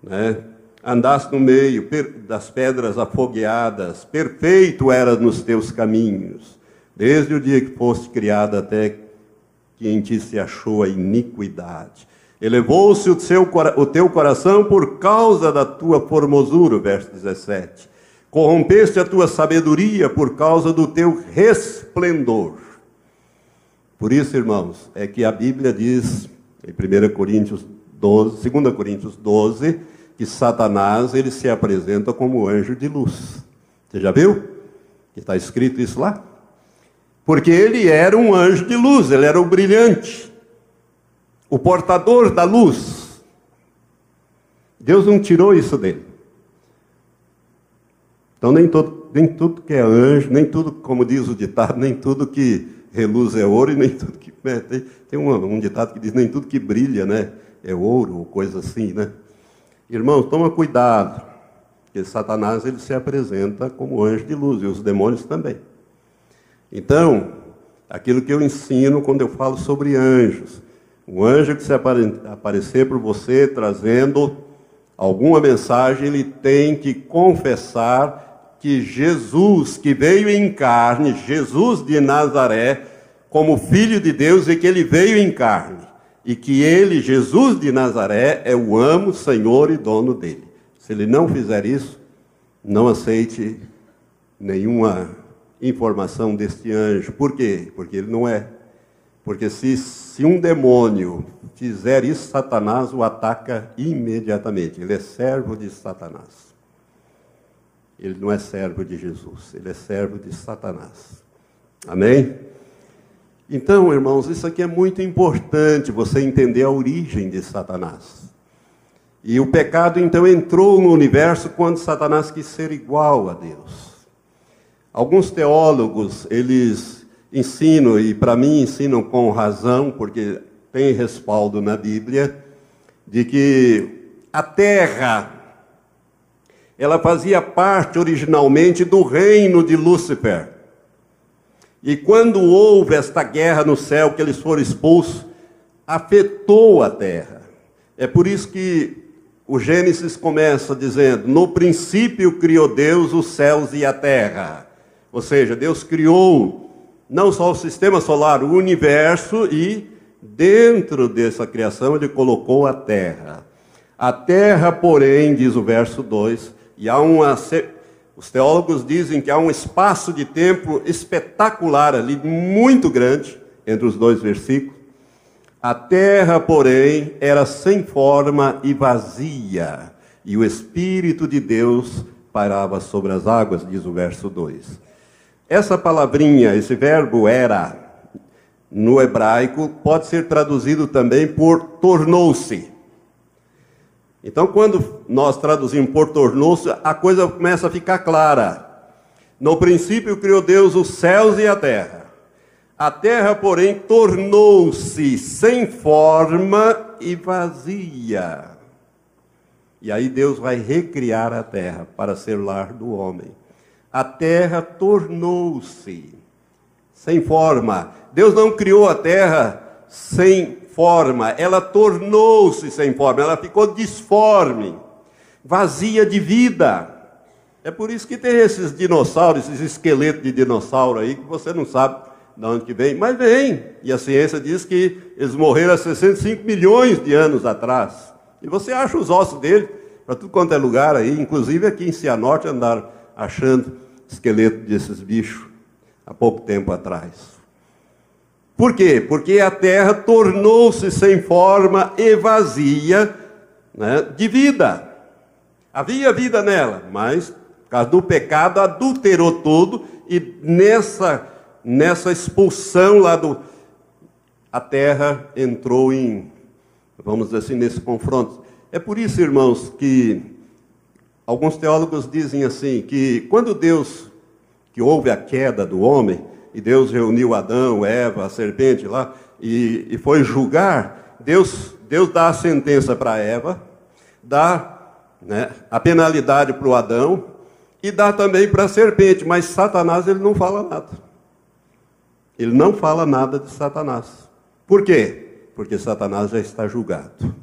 Né? Andaste no meio das pedras afogueadas, perfeito eras nos teus caminhos, desde o dia que foste criado até que em ti se achou a iniquidade. Elevou-se o teu coração por causa da tua formosura, verso 17. Corrompeste a tua sabedoria por causa do teu resplendor. Por isso, irmãos, é que a Bíblia diz, em 2 Coríntios 12, que Satanás ele se apresenta como anjo de luz. Você já viu? Que está escrito isso lá? Porque ele era um anjo de luz, ele era o brilhante, o portador da luz. Deus não tirou isso dele. Então nem tudo que é anjo, nem tudo, como diz o ditado, nem tudo que reluz é ouro, e nem tudo que... Tem um ditado que diz, nem tudo que brilha, né, é ouro, ou coisa assim, né? Irmãos, toma cuidado, porque Satanás ele se apresenta como anjo de luz, e os demônios também. Então, aquilo que eu ensino quando eu falo sobre anjos, um anjo que se aparecer por você trazendo alguma mensagem, ele tem que confessar que Jesus, que veio em carne, Jesus de Nazaré, como Filho de Deus, e que ele veio em carne, e que ele, Jesus de Nazaré, é o amo, Senhor e dono dele. Se ele não fizer isso, não aceite nenhuma informação deste anjo. Por quê? Porque ele não é. Porque se um demônio fizer isso, Satanás o ataca imediatamente. Ele é servo de Satanás. Ele não é servo de Jesus, ele é servo de Satanás. Amém? Então, irmãos, isso aqui é muito importante, você entender a origem de Satanás. E o pecado, então, entrou no universo quando Satanás quis ser igual a Deus. Alguns teólogos, eles ensinam, e para mim ensinam com razão, porque tem respaldo na Bíblia, de que a terra, ela fazia parte originalmente do reino de Lúcifer. E quando houve esta guerra no céu, que eles foram expulsos, afetou a terra. É por isso que o Gênesis começa dizendo, no princípio criou Deus os céus e a terra. Ou seja, Deus criou não só o sistema solar, o universo, e dentro dessa criação ele colocou a terra. A terra, porém, diz o verso 2, e os teólogos dizem que há um espaço de tempo espetacular ali, muito grande, entre os dois versículos. A terra, porém, era sem forma e vazia, e o Espírito de Deus pairava sobre as águas, diz o verso 2. Essa palavrinha, esse verbo era, no hebraico, pode ser traduzido também por tornou-se. Então, quando nós traduzimos por tornou-se, a coisa começa a ficar clara. No princípio criou Deus os céus e a terra. A terra, porém, tornou-se sem forma e vazia. E aí Deus vai recriar a terra para ser lar do homem. A terra tornou-se sem forma. Deus não criou a terra sem forma, ela tornou-se sem forma, ela ficou disforme, vazia de vida. É por isso que tem esses dinossauros, esses esqueletos de dinossauro aí, que você não sabe de onde que vem, mas vem. E a ciência diz que eles morreram há 65 milhões de anos atrás. E você acha os ossos dele para tudo quanto é lugar aí, inclusive aqui em Cianorte andaram achando esqueleto desses bichos há pouco tempo atrás. Por quê? Porque a terra tornou-se sem forma e vazia, né, de vida. Havia vida nela, mas por causa do pecado adulterou tudo, e nessa expulsão lá a terra entrou em, vamos dizer assim, nesse confronto. É por isso, irmãos, que alguns teólogos dizem assim, que quando que houve a queda do homem, e Deus reuniu Adão, Eva, a serpente lá, e foi julgar, Deus dá a sentença para Eva, dá, né, a penalidade para o Adão, e dá também para a serpente, mas Satanás ele não fala nada. Ele não fala nada de Satanás. Por quê? Porque Satanás já está julgado.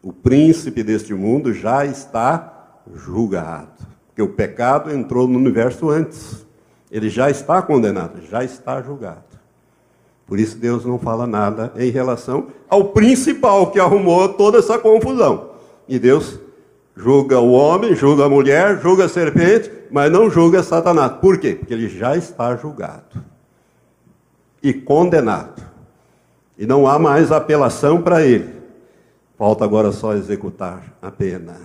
O príncipe deste mundo já está julgado. Porque o pecado entrou no universo antes. Ele já está condenado, já está julgado. Por isso Deus não fala nada em relação ao principal que arrumou toda essa confusão. E Deus julga o homem, julga a mulher, julga a serpente, mas não julga Satanás. Por quê? Porque ele já está julgado e condenado. E não há mais apelação para ele. Falta agora só executar a pena.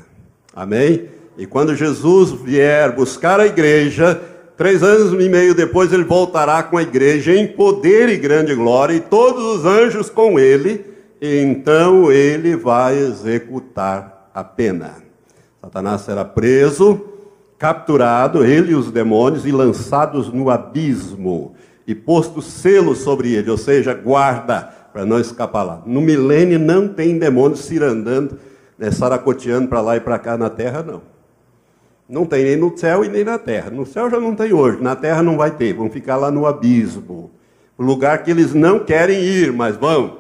Amém? E quando Jesus vier buscar a igreja, 3 anos e meio depois ele voltará com a igreja em poder e grande glória, e todos os anjos com ele, e então ele vai executar a pena. Satanás será preso, capturado, ele e os demônios, e lançados no abismo, e posto selo sobre ele, ou seja, guarda, para não escapar lá. No milênio não tem demônios cirandando, né, saracoteando para lá e para cá na terra, não. Não tem nem no céu e nem na terra. No céu já não tem hoje, na terra não vai ter, vão ficar lá no abismo. O lugar que eles não querem ir, mas vão.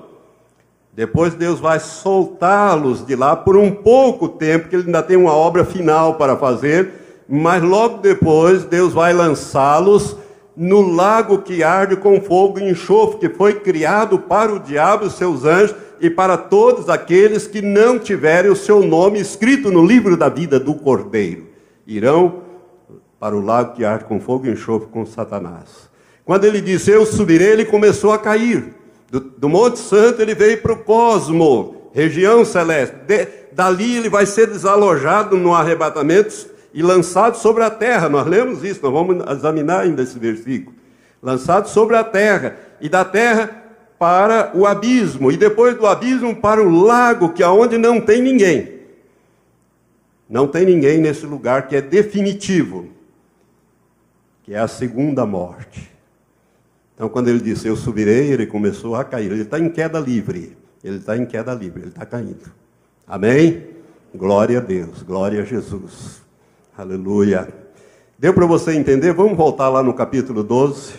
Depois Deus vai soltá-los de lá por um pouco tempo, que ele ainda tem uma obra final para fazer, mas logo depois Deus vai lançá-los no lago que arde com fogo e enxofre, que foi criado para o diabo e seus anjos, e para todos aqueles que não tiverem o seu nome escrito no livro da vida do Cordeiro. Irão para o lago que arde com fogo e enxofre com Satanás. Quando ele disse, eu subirei, ele começou a cair. Do Monte Santo ele veio para o cosmo, região celeste. Dali ele vai ser desalojado no arrebatamento e lançado sobre a terra. Nós lemos isso, nós vamos examinar ainda esse versículo. Lançado sobre a terra, e da terra para o abismo, e depois do abismo para o lago, que é onde não tem ninguém. Não tem ninguém nesse lugar que é definitivo, que é a segunda morte. Então, quando ele disse, eu subirei, ele começou a cair. Ele está em queda livre. Ele está em queda livre, ele está caindo. Amém? Glória a Deus, glória a Jesus. Aleluia. Deu para você entender? Vamos voltar lá no capítulo 12.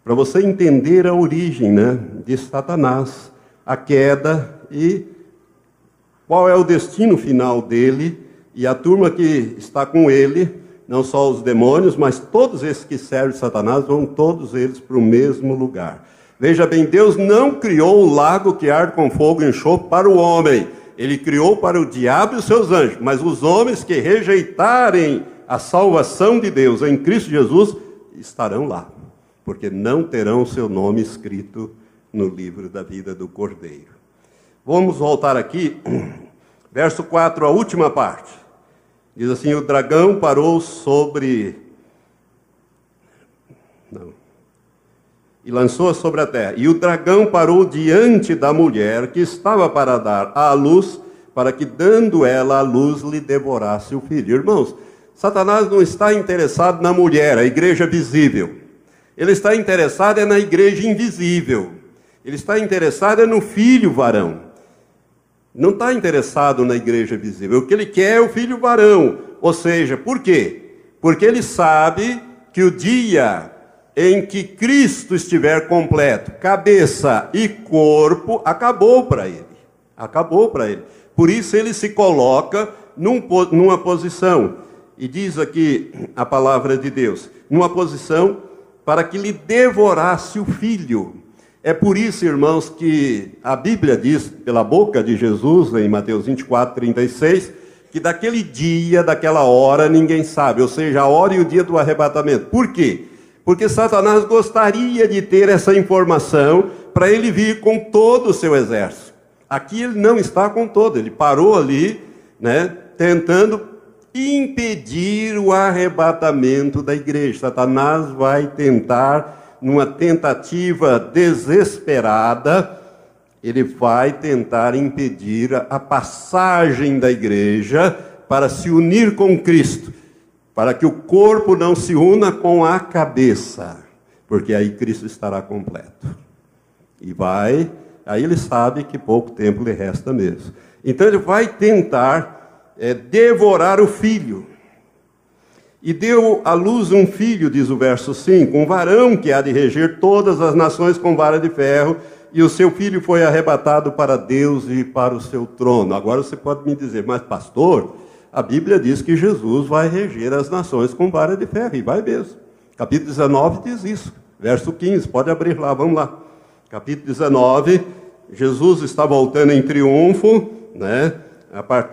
Para você entender a origem, né, de Satanás, a queda e qual é o destino final dele, e a turma que está com ele, não só os demônios, mas todos esses que servem Satanás, vão todos eles para o mesmo lugar. Veja bem, Deus não criou o lago que arde com fogo e enxofre para o homem. Ele criou para o diabo e os seus anjos. Mas os homens que rejeitarem a salvação de Deus em Cristo Jesus, estarão lá. Porque não terão o seu nome escrito no livro da vida do Cordeiro. Vamos voltar aqui, verso 4, a última parte. Diz assim, o dragão parou sobre... Não. E lançou-a sobre a terra. E o dragão parou diante da mulher que estava para dar à luz, para que, dando ela à luz, lhe devorasse o filho. Irmãos, Satanás não está interessado na mulher, a igreja visível. Ele está interessado na igreja invisível. Ele está interessado no filho varão. Não está interessado na igreja visível. O que ele quer é o filho varão. Ou seja, por quê? Porque ele sabe que o dia em que Cristo estiver completo, cabeça e corpo, acabou para ele. Acabou para ele. Por isso ele se coloca numa posição, e diz aqui a palavra de Deus, numa posição para que lhe devorasse o filho. É por isso, irmãos, que a Bíblia diz, pela boca de Jesus, em Mateus 24, 36, que daquele dia, daquela hora, ninguém sabe, ou seja, a hora e o dia do arrebatamento. Por quê? Porque Satanás gostaria de ter essa informação para ele vir com todo o seu exército. Aqui ele não está com todo, ele parou ali, tentando impedir o arrebatamento da igreja. Satanás vai tentar, numa tentativa desesperada, ele vai tentar impedir a passagem da igreja para se unir com Cristo, para que o corpo não se una com a cabeça, porque aí Cristo estará completo. Aí ele sabe que pouco tempo lhe resta mesmo. Então ele vai tentar devorar o filho. E deu à luz um filho, diz o verso 5, um varão que há de reger todas as nações com vara de ferro, e o seu filho foi arrebatado para Deus e para o seu trono. Agora você pode me dizer, mas pastor, a Bíblia diz que Jesus vai reger as nações com vara de ferro, e vai mesmo. Capítulo 19 diz isso, verso 15, pode abrir lá, vamos lá. Capítulo 19, Jesus está voltando em triunfo,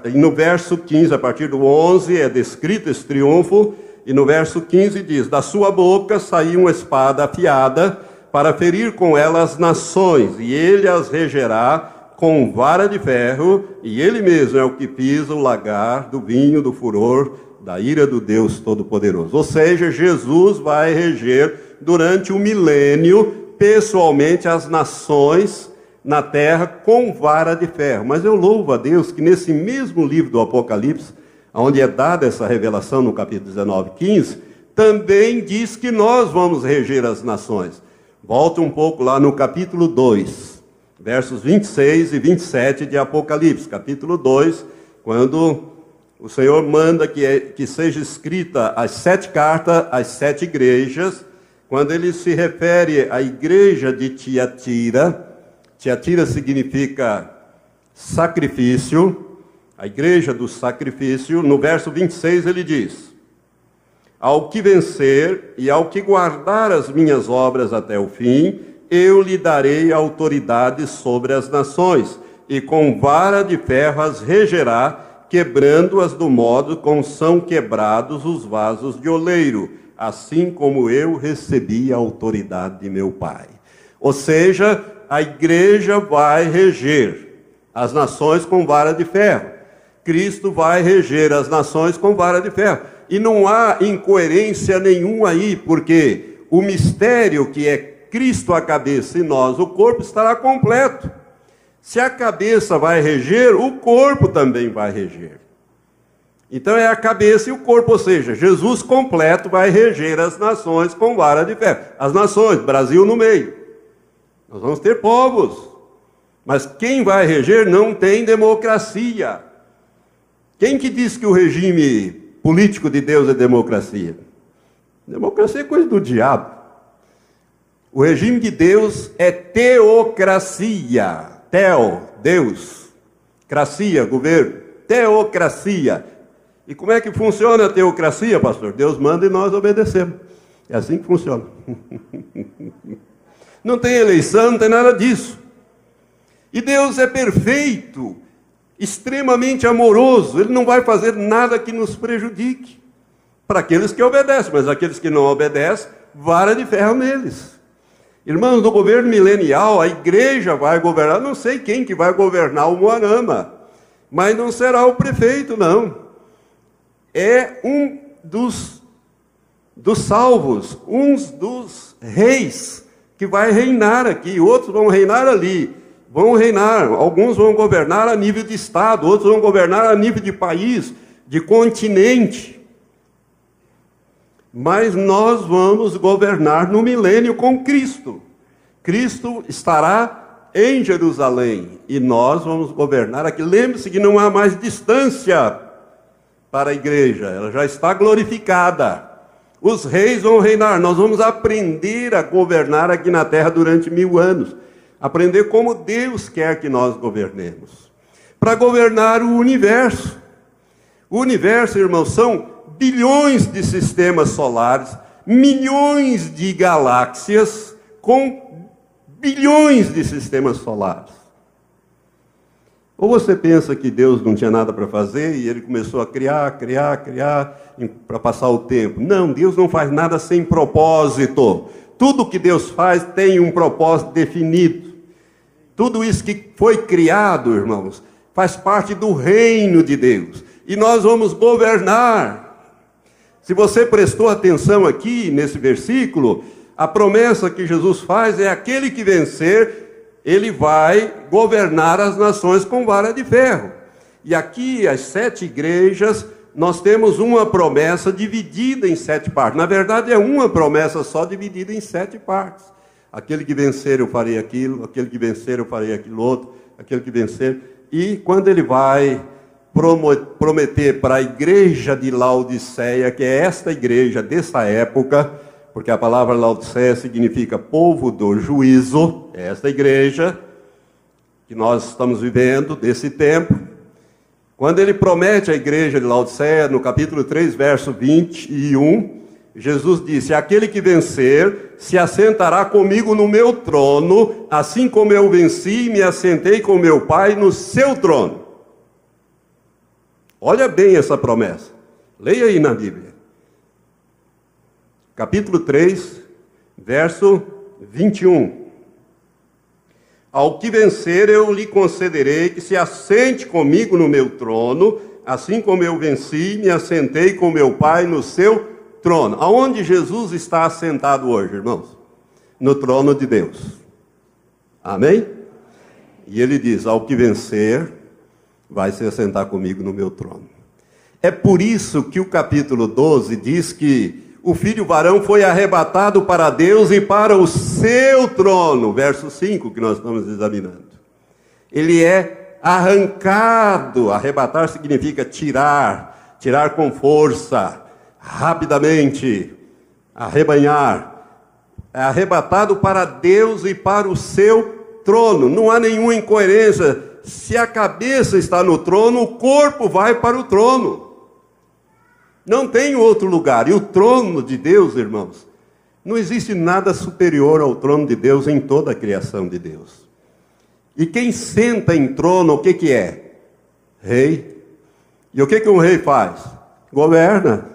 E no verso 15, a partir do 11, é descrito esse triunfo, e no verso 15 diz, da sua boca saiu uma espada afiada, para ferir com ela as nações, e ele as regerá com vara de ferro, e ele mesmo é o que pisa o lagar do vinho do furor, da ira do Deus Todo-Poderoso. Ou seja, Jesus vai reger durante o milênio, pessoalmente, as nações na terra com vara de ferro. Mas eu louvo a Deus que nesse mesmo livro do Apocalipse, onde é dada essa revelação no capítulo 19, 15, também diz que nós vamos reger as nações. Volta um pouco lá no capítulo 2, versos 26 e 27 de Apocalipse. Capítulo 2, quando o Senhor manda que seja escrita as 7 cartas às 7 igrejas, quando ele se refere à igreja de Tiatira. Tiatira significa sacrifício, a igreja do sacrifício. No verso 26 ele diz, ao que vencer e ao que guardar as minhas obras até o fim, eu lhe darei autoridade sobre as nações, e com vara de ferro as regerá, quebrando-as do modo como são quebrados os vasos de oleiro, assim como eu recebi a autoridade de meu Pai. Ou seja, a igreja vai reger as nações com vara de ferro. Cristo vai reger as nações com vara de ferro. E não há incoerência nenhuma aí, porque o mistério que é Cristo a cabeça e nós o corpo estará completo. Se a cabeça vai reger, o corpo também vai reger. Então é a cabeça e o corpo, ou seja, Jesus completo vai reger as nações com vara de ferro. As nações, Brasil no meio. Nós vamos ter povos, mas quem vai reger não tem democracia. Quem que diz que o regime político de Deus é democracia? Democracia é coisa do diabo. O regime de Deus é teocracia. Teo, Deus. Cracia, governo. Teocracia. E como é que funciona a teocracia, pastor? Deus manda e nós obedecemos. É assim que funciona. Não tem eleição, não tem nada disso. E Deus é perfeito, extremamente amoroso. Ele não vai fazer nada que nos prejudique. Para aqueles que obedecem, mas aqueles que não obedecem, vara de ferro neles. Irmãos, no governo milenial, a igreja vai governar, não sei quem que vai governar o Moarama, mas não será o prefeito, não. É um dos salvos, uns dos reis, que vai reinar aqui, outros vão reinar ali, vão reinar, alguns vão governar a nível de estado, outros vão governar a nível de país, de continente. Mas nós vamos governar no milênio com Cristo. Cristo estará em Jerusalém e nós vamos governar aqui. Lembre-se que não há mais distância para a igreja, ela já está glorificada. Os reis vão reinar, nós vamos aprender a governar aqui na terra durante 1000 anos. Aprender como Deus quer que nós governemos. Para governar o universo. O universo, irmãos, são bilhões de sistemas solares, milhões de galáxias com bilhões de sistemas solares. Ou você pensa que Deus não tinha nada para fazer e ele começou a criar para passar o tempo. Não, Deus não faz nada sem propósito. Tudo que Deus faz tem um propósito definido. Tudo isso que foi criado, irmãos, faz parte do reino de Deus. E nós vamos governar. Se você prestou atenção aqui nesse versículo, a promessa que Jesus faz é: aquele que vencer, ele vai governar as nações com vara de ferro. E aqui, as 7 igrejas, nós temos uma promessa dividida em 7 partes. Na verdade, é uma promessa só dividida em 7 partes. Aquele que vencer, eu farei aquilo. Aquele que vencer, eu farei aquilo outro. Aquele que vencer. E quando ele vai prometer para a igreja de Laodiceia, que é esta igreja dessa época, porque a palavra Laodiceia significa povo do juízo, é esta igreja que nós estamos vivendo desse tempo. Quando ele promete à igreja de Laodiceia, no capítulo 3, verso 21, Jesus disse: aquele que vencer se assentará comigo no meu trono, assim como eu venci e me assentei com meu Pai no seu trono. Olha bem essa promessa. Leia aí na Bíblia. Capítulo 3, verso 21. Ao que vencer, eu lhe concederei que se assente comigo no meu trono, assim como eu venci e me assentei com meu Pai no seu trono. Aonde Jesus está assentado hoje, irmãos? No trono de Deus. Amém? E ele diz: ao que vencer, vai se assentar comigo no meu trono. É por isso que o capítulo 12 diz que o filho varão foi arrebatado para Deus e para o seu trono. Verso 5 que nós estamos examinando. Ele é arrancado. Arrebatar significa tirar com força, rapidamente, arrebanhar. É arrebatado para Deus e para o seu trono. Não há nenhuma incoerência. Se a cabeça está no trono, o corpo vai para o trono. Não tem outro lugar. E o trono de Deus, irmãos, não existe nada superior ao trono de Deus em toda a criação de Deus. E quem senta em trono, o que é? Rei. E o que um rei faz? Governa.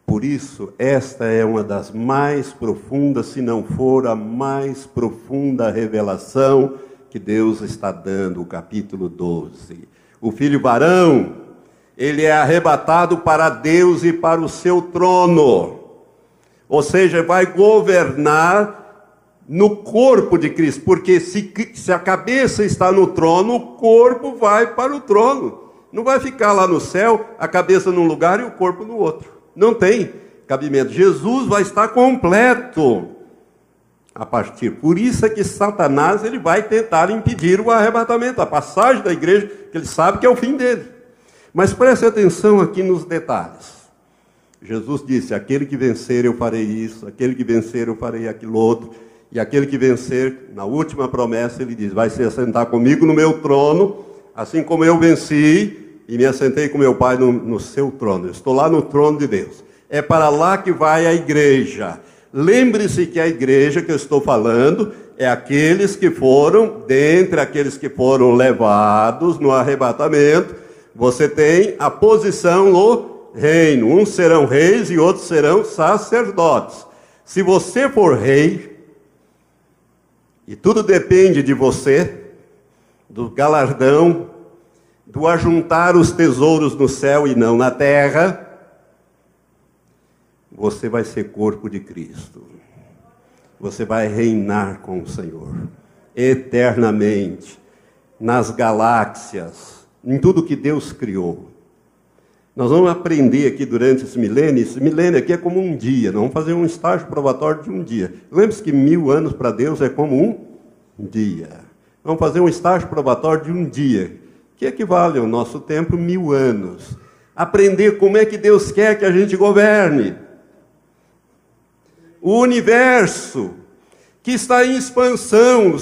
Por isso, esta é uma das mais profundas, se não for a mais profunda revelação que Deus está dando, o capítulo 12. O filho varão, ele é arrebatado para Deus e para o seu trono. Ou seja, vai governar no corpo de Cristo. Porque se a cabeça está no trono, o corpo vai para o trono. Não vai ficar lá no céu, a cabeça num lugar e o corpo no outro. Não tem cabimento. Jesus vai estar completo a partir. Por isso é que Satanás ele vai tentar impedir o arrebatamento, a passagem da igreja, que ele sabe que é o fim dele. Mas preste atenção aqui nos detalhes. Jesus disse: aquele que vencer eu farei isso, aquele que vencer eu farei aquilo outro, e aquele que vencer, na última promessa ele diz: vai se assentar comigo no meu trono, assim como eu venci e me assentei com meu Pai no seu trono. Eu estou lá no trono de Deus. É para lá que vai a igreja. Lembre-se que a igreja que eu estou falando é aqueles que foram, dentre aqueles que foram levados no arrebatamento, você tem a posição no reino. Uns serão reis e outros serão sacerdotes. Se você for rei, e tudo depende de você, do galardão, do ajuntar os tesouros no céu e não na terra, você vai ser corpo de Cristo. Você vai reinar com o Senhor, eternamente, nas galáxias, em tudo que Deus criou. Nós vamos aprender aqui durante esse milênio aqui é como um dia, nós vamos fazer um estágio probatório de um dia. Lembre-se que 1000 anos para Deus é como um dia. Vamos fazer um estágio probatório de um dia, que equivale ao nosso tempo 1000 anos. Aprender como é que Deus quer que a gente governe. O universo, que está em expansão.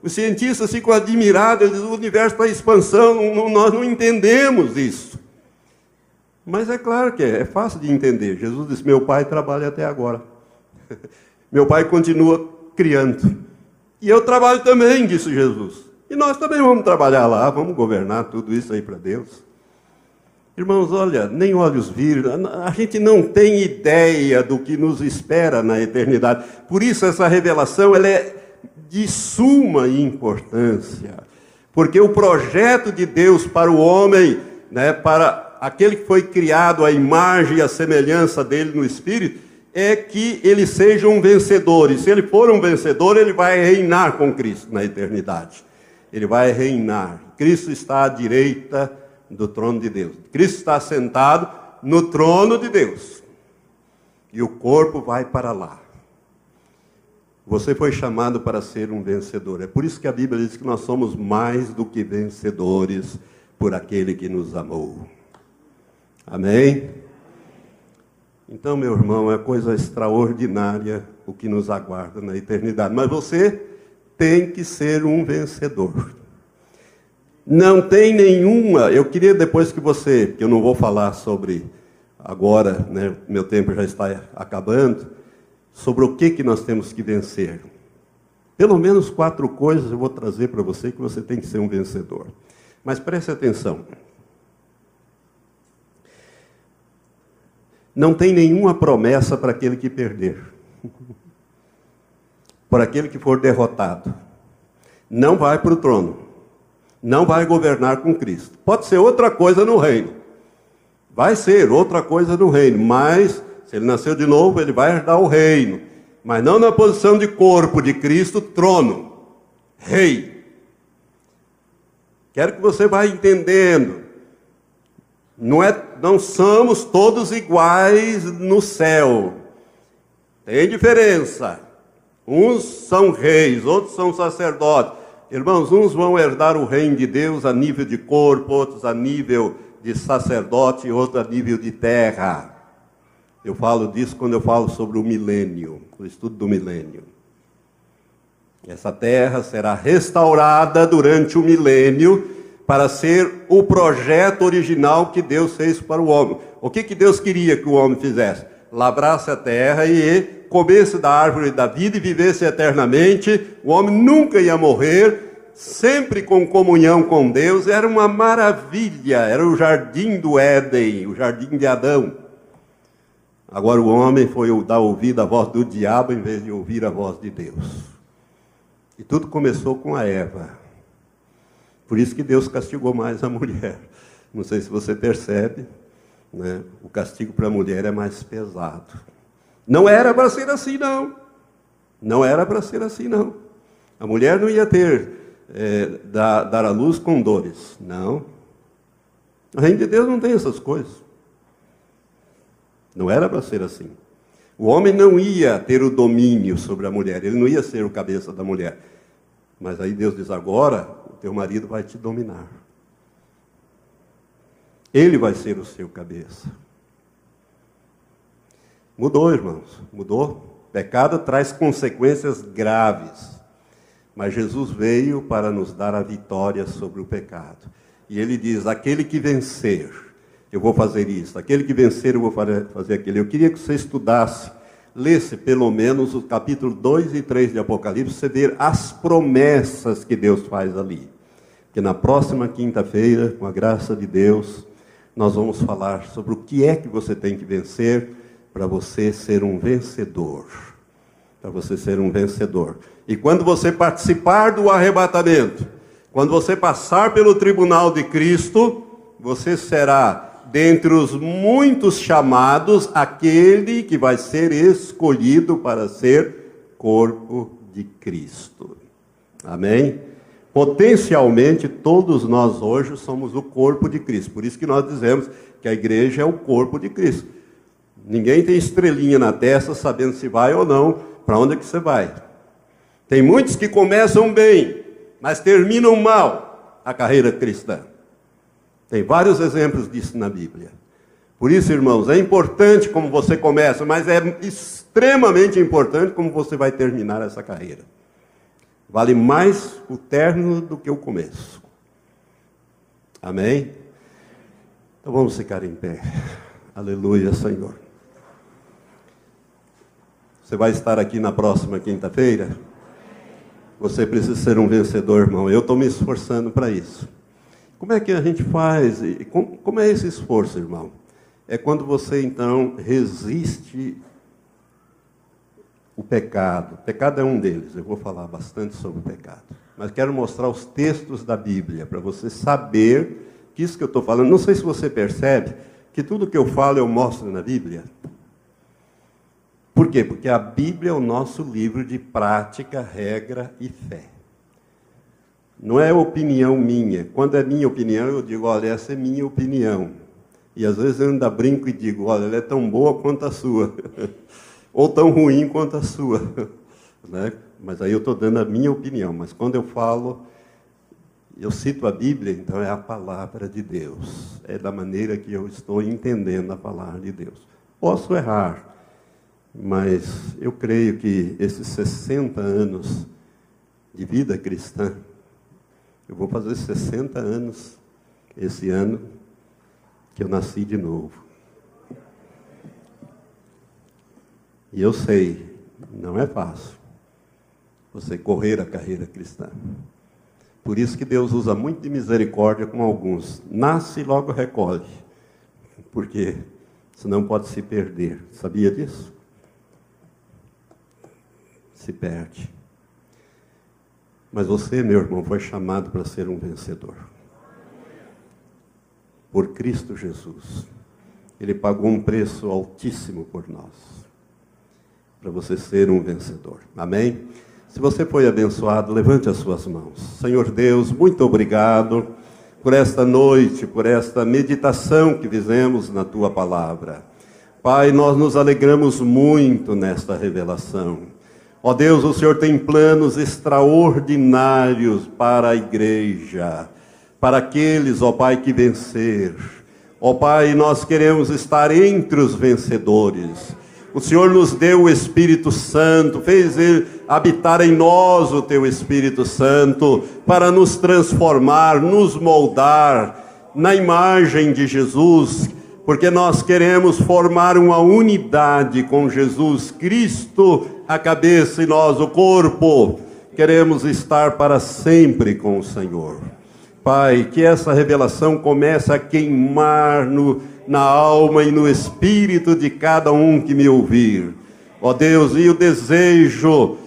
Os cientistas ficam admirados, eles dizem: o universo está em expansão, nós não entendemos isso. Mas é claro que é fácil de entender. Jesus disse, meu Pai trabalha até agora. Meu Pai continua criando. E eu trabalho também, disse Jesus. E nós também vamos trabalhar lá, vamos governar tudo isso aí para Deus. Irmãos, olha, nem olhos viram, a gente não tem ideia do que nos espera na eternidade. Por isso essa revelação ela é de suma importância. Porque o projeto de Deus para o homem, né, para aquele que foi criado à imagem e à semelhança dele no Espírito, é que ele seja um vencedor. E se ele for um vencedor, ele vai reinar com Cristo na eternidade. Ele vai reinar. Cristo está à direita do trono de Deus. Cristo está sentado no trono de Deus. E o corpo vai para lá. Você foi chamado para ser um vencedor. É por isso que a Bíblia diz que nós somos mais do que vencedores por aquele que nos amou. Amém? Então, meu irmão, é coisa extraordinária o que nos aguarda na eternidade. Mas você tem que ser um vencedor. Não tem nenhuma... Eu queria depois que você... que eu não vou falar sobre agora, né, meu tempo já está acabando, sobre o que nós temos que vencer. Pelo menos 4 coisas eu vou trazer para você que você tem que ser um vencedor. Mas preste atenção. Não tem nenhuma promessa para aquele que perder. Para aquele que for derrotado. Não vai para o trono. Não vai governar com Cristo. Pode ser outra coisa no reino. Vai ser outra coisa no reino. Mas, se ele nasceu de novo, ele vai herdar o reino. Mas não na posição de corpo de Cristo, trono. Rei. Quero que você vá entendendo. Não somos todos iguais no céu. Tem diferença. Uns são reis, outros são sacerdotes. Irmãos, uns vão herdar o reino de Deus a nível de corpo, outros a nível de sacerdote e outros a nível de terra. Eu falo disso quando eu falo sobre o milênio, o estudo do milênio. Essa terra será restaurada durante o milênio para ser o projeto original que Deus fez para o homem. O que Deus queria que o homem fizesse? Lavrasse a terra e comesse da árvore da vida e vivesse eternamente. O homem nunca ia morrer, sempre com comunhão com Deus. Era uma maravilha, era o jardim do Éden, o jardim de Adão. Agora o homem foi dar ouvido à voz do diabo em vez de ouvir a voz de Deus. E tudo começou com a Eva. Por isso que Deus castigou mais a mulher. Não sei se você percebe, né? O castigo para a mulher é mais pesado. Não era para ser assim, não. Não era para ser assim, não. A mulher não ia dar à luz com dores. Não. O reino de Deus não tem essas coisas. Não era para ser assim. O homem não ia ter o domínio sobre a mulher. Ele não ia ser o cabeça da mulher. Mas aí Deus diz, agora o teu marido vai te dominar. Ele vai ser o seu cabeça. Mudou, irmãos, mudou. Pecado traz consequências graves. Mas Jesus veio para nos dar a vitória sobre o pecado. E ele diz, aquele que vencer, eu vou fazer isso. Aquele que vencer, eu vou fazer aquilo. Eu queria que você estudasse, lesse pelo menos o capítulo 2 e 3 de Apocalipse, você ver as promessas que Deus faz ali. Porque na próxima quinta-feira, com a graça de Deus, nós vamos falar sobre o que é que você tem que vencer para você ser um vencedor. Para você ser um vencedor. E quando você participar do arrebatamento, quando você passar pelo tribunal de Cristo, você será, dentre os muitos chamados, aquele que vai ser escolhido para ser corpo de Cristo. Amém? Potencialmente, todos nós hoje somos o corpo de Cristo. Por isso que nós dizemos que a igreja é o corpo de Cristo. Ninguém tem estrelinha na testa sabendo se vai ou não, para onde é que você vai. Tem muitos que começam bem, mas terminam mal a carreira cristã. Tem vários exemplos disso na Bíblia. Por isso, irmãos, é importante como você começa, mas é extremamente importante como você vai terminar essa carreira. Vale mais o término do que o começo. Amém? Então, Então vamos ficar em pé. Aleluia, Senhor. Você vai estar aqui na próxima quinta-feira? Você precisa ser um vencedor, irmão. Eu estou me esforçando para isso. Como é que a gente faz? Como é esse esforço, irmão? É quando você, então, resiste o pecado. O pecado é um deles. Eu vou falar bastante sobre o pecado. Mas quero mostrar os textos da Bíblia, para você saber que isso que eu estou falando, não sei se você percebe, que tudo que eu falo eu mostro na Bíblia. Por quê? Porque a Bíblia é o nosso livro de prática, regra e fé. Não é opinião minha. Quando é minha opinião, eu digo, olha, essa é minha opinião. E às vezes eu ainda brinco e digo, olha, ela é tão boa quanto a sua. Ou tão ruim quanto a sua. Né? Mas aí eu estou dando a minha opinião. Mas quando eu falo, eu cito a Bíblia, então é a palavra de Deus. É da maneira que eu estou entendendo a palavra de Deus. Posso errar, mas eu creio que esses 60 anos de vida cristã, eu vou fazer 60 anos esse ano que eu nasci de novo. E eu sei, não é fácil você correr a carreira cristã. Por isso que Deus usa muito de misericórdia com alguns. Nasce e logo recolhe. Porque senão pode se perder. Sabia disso? Se perde. Mas você, meu irmão, foi chamado para ser um vencedor. Por Cristo Jesus. Ele pagou um preço altíssimo por nós. Para você ser um vencedor. Amém? Se você foi abençoado, levante as suas mãos. Senhor Deus, muito obrigado por esta noite, por esta meditação que fizemos na Tua Palavra. Pai, nós nos alegramos muito nesta revelação. Ó Deus, o Senhor tem planos extraordinários para a igreja, para aqueles, ó Pai, que vencer. Ó Pai, nós queremos estar entre os vencedores. O Senhor nos deu o Espírito Santo, fez Ele habitar em nós o Teu Espírito Santo, para nos transformar, nos moldar na imagem de Jesus, porque nós queremos formar uma unidade com Jesus Cristo, a cabeça e nós o corpo. Queremos estar para sempre com o Senhor. Pai, que essa revelação comece a queimar na alma e no espírito de cada um que me ouvir. Ó Deus, e o desejo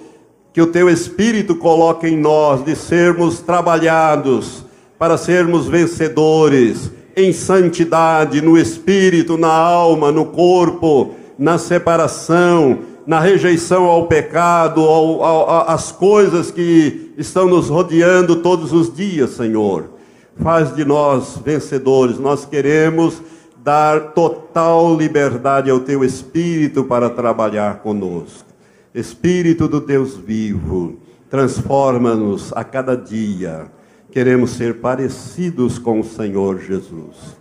que o Teu Espírito coloque em nós de sermos trabalhados para sermos vencedores em santidade, no espírito, na alma, no corpo, na separação, na rejeição ao pecado, às coisas que estão nos rodeando todos os dias, Senhor. Faz de nós vencedores. Nós queremos dar total liberdade ao Teu Espírito para trabalhar conosco. Espírito do Deus vivo, transforma-nos a cada dia. Queremos ser parecidos com o Senhor Jesus,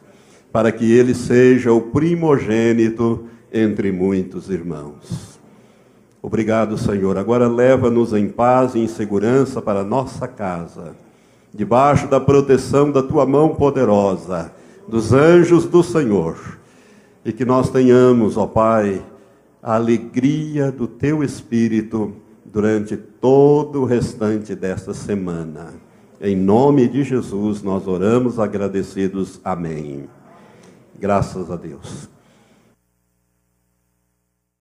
para que Ele seja o primogênito entre muitos irmãos. Obrigado, Senhor. Agora leva-nos em paz e em segurança para nossa casa, debaixo da proteção da Tua mão poderosa, dos anjos do Senhor, e que nós tenhamos, ó Pai, a alegria do Teu Espírito durante todo o restante desta semana. Em nome de Jesus nós oramos agradecidos. Amém. Graças a Deus.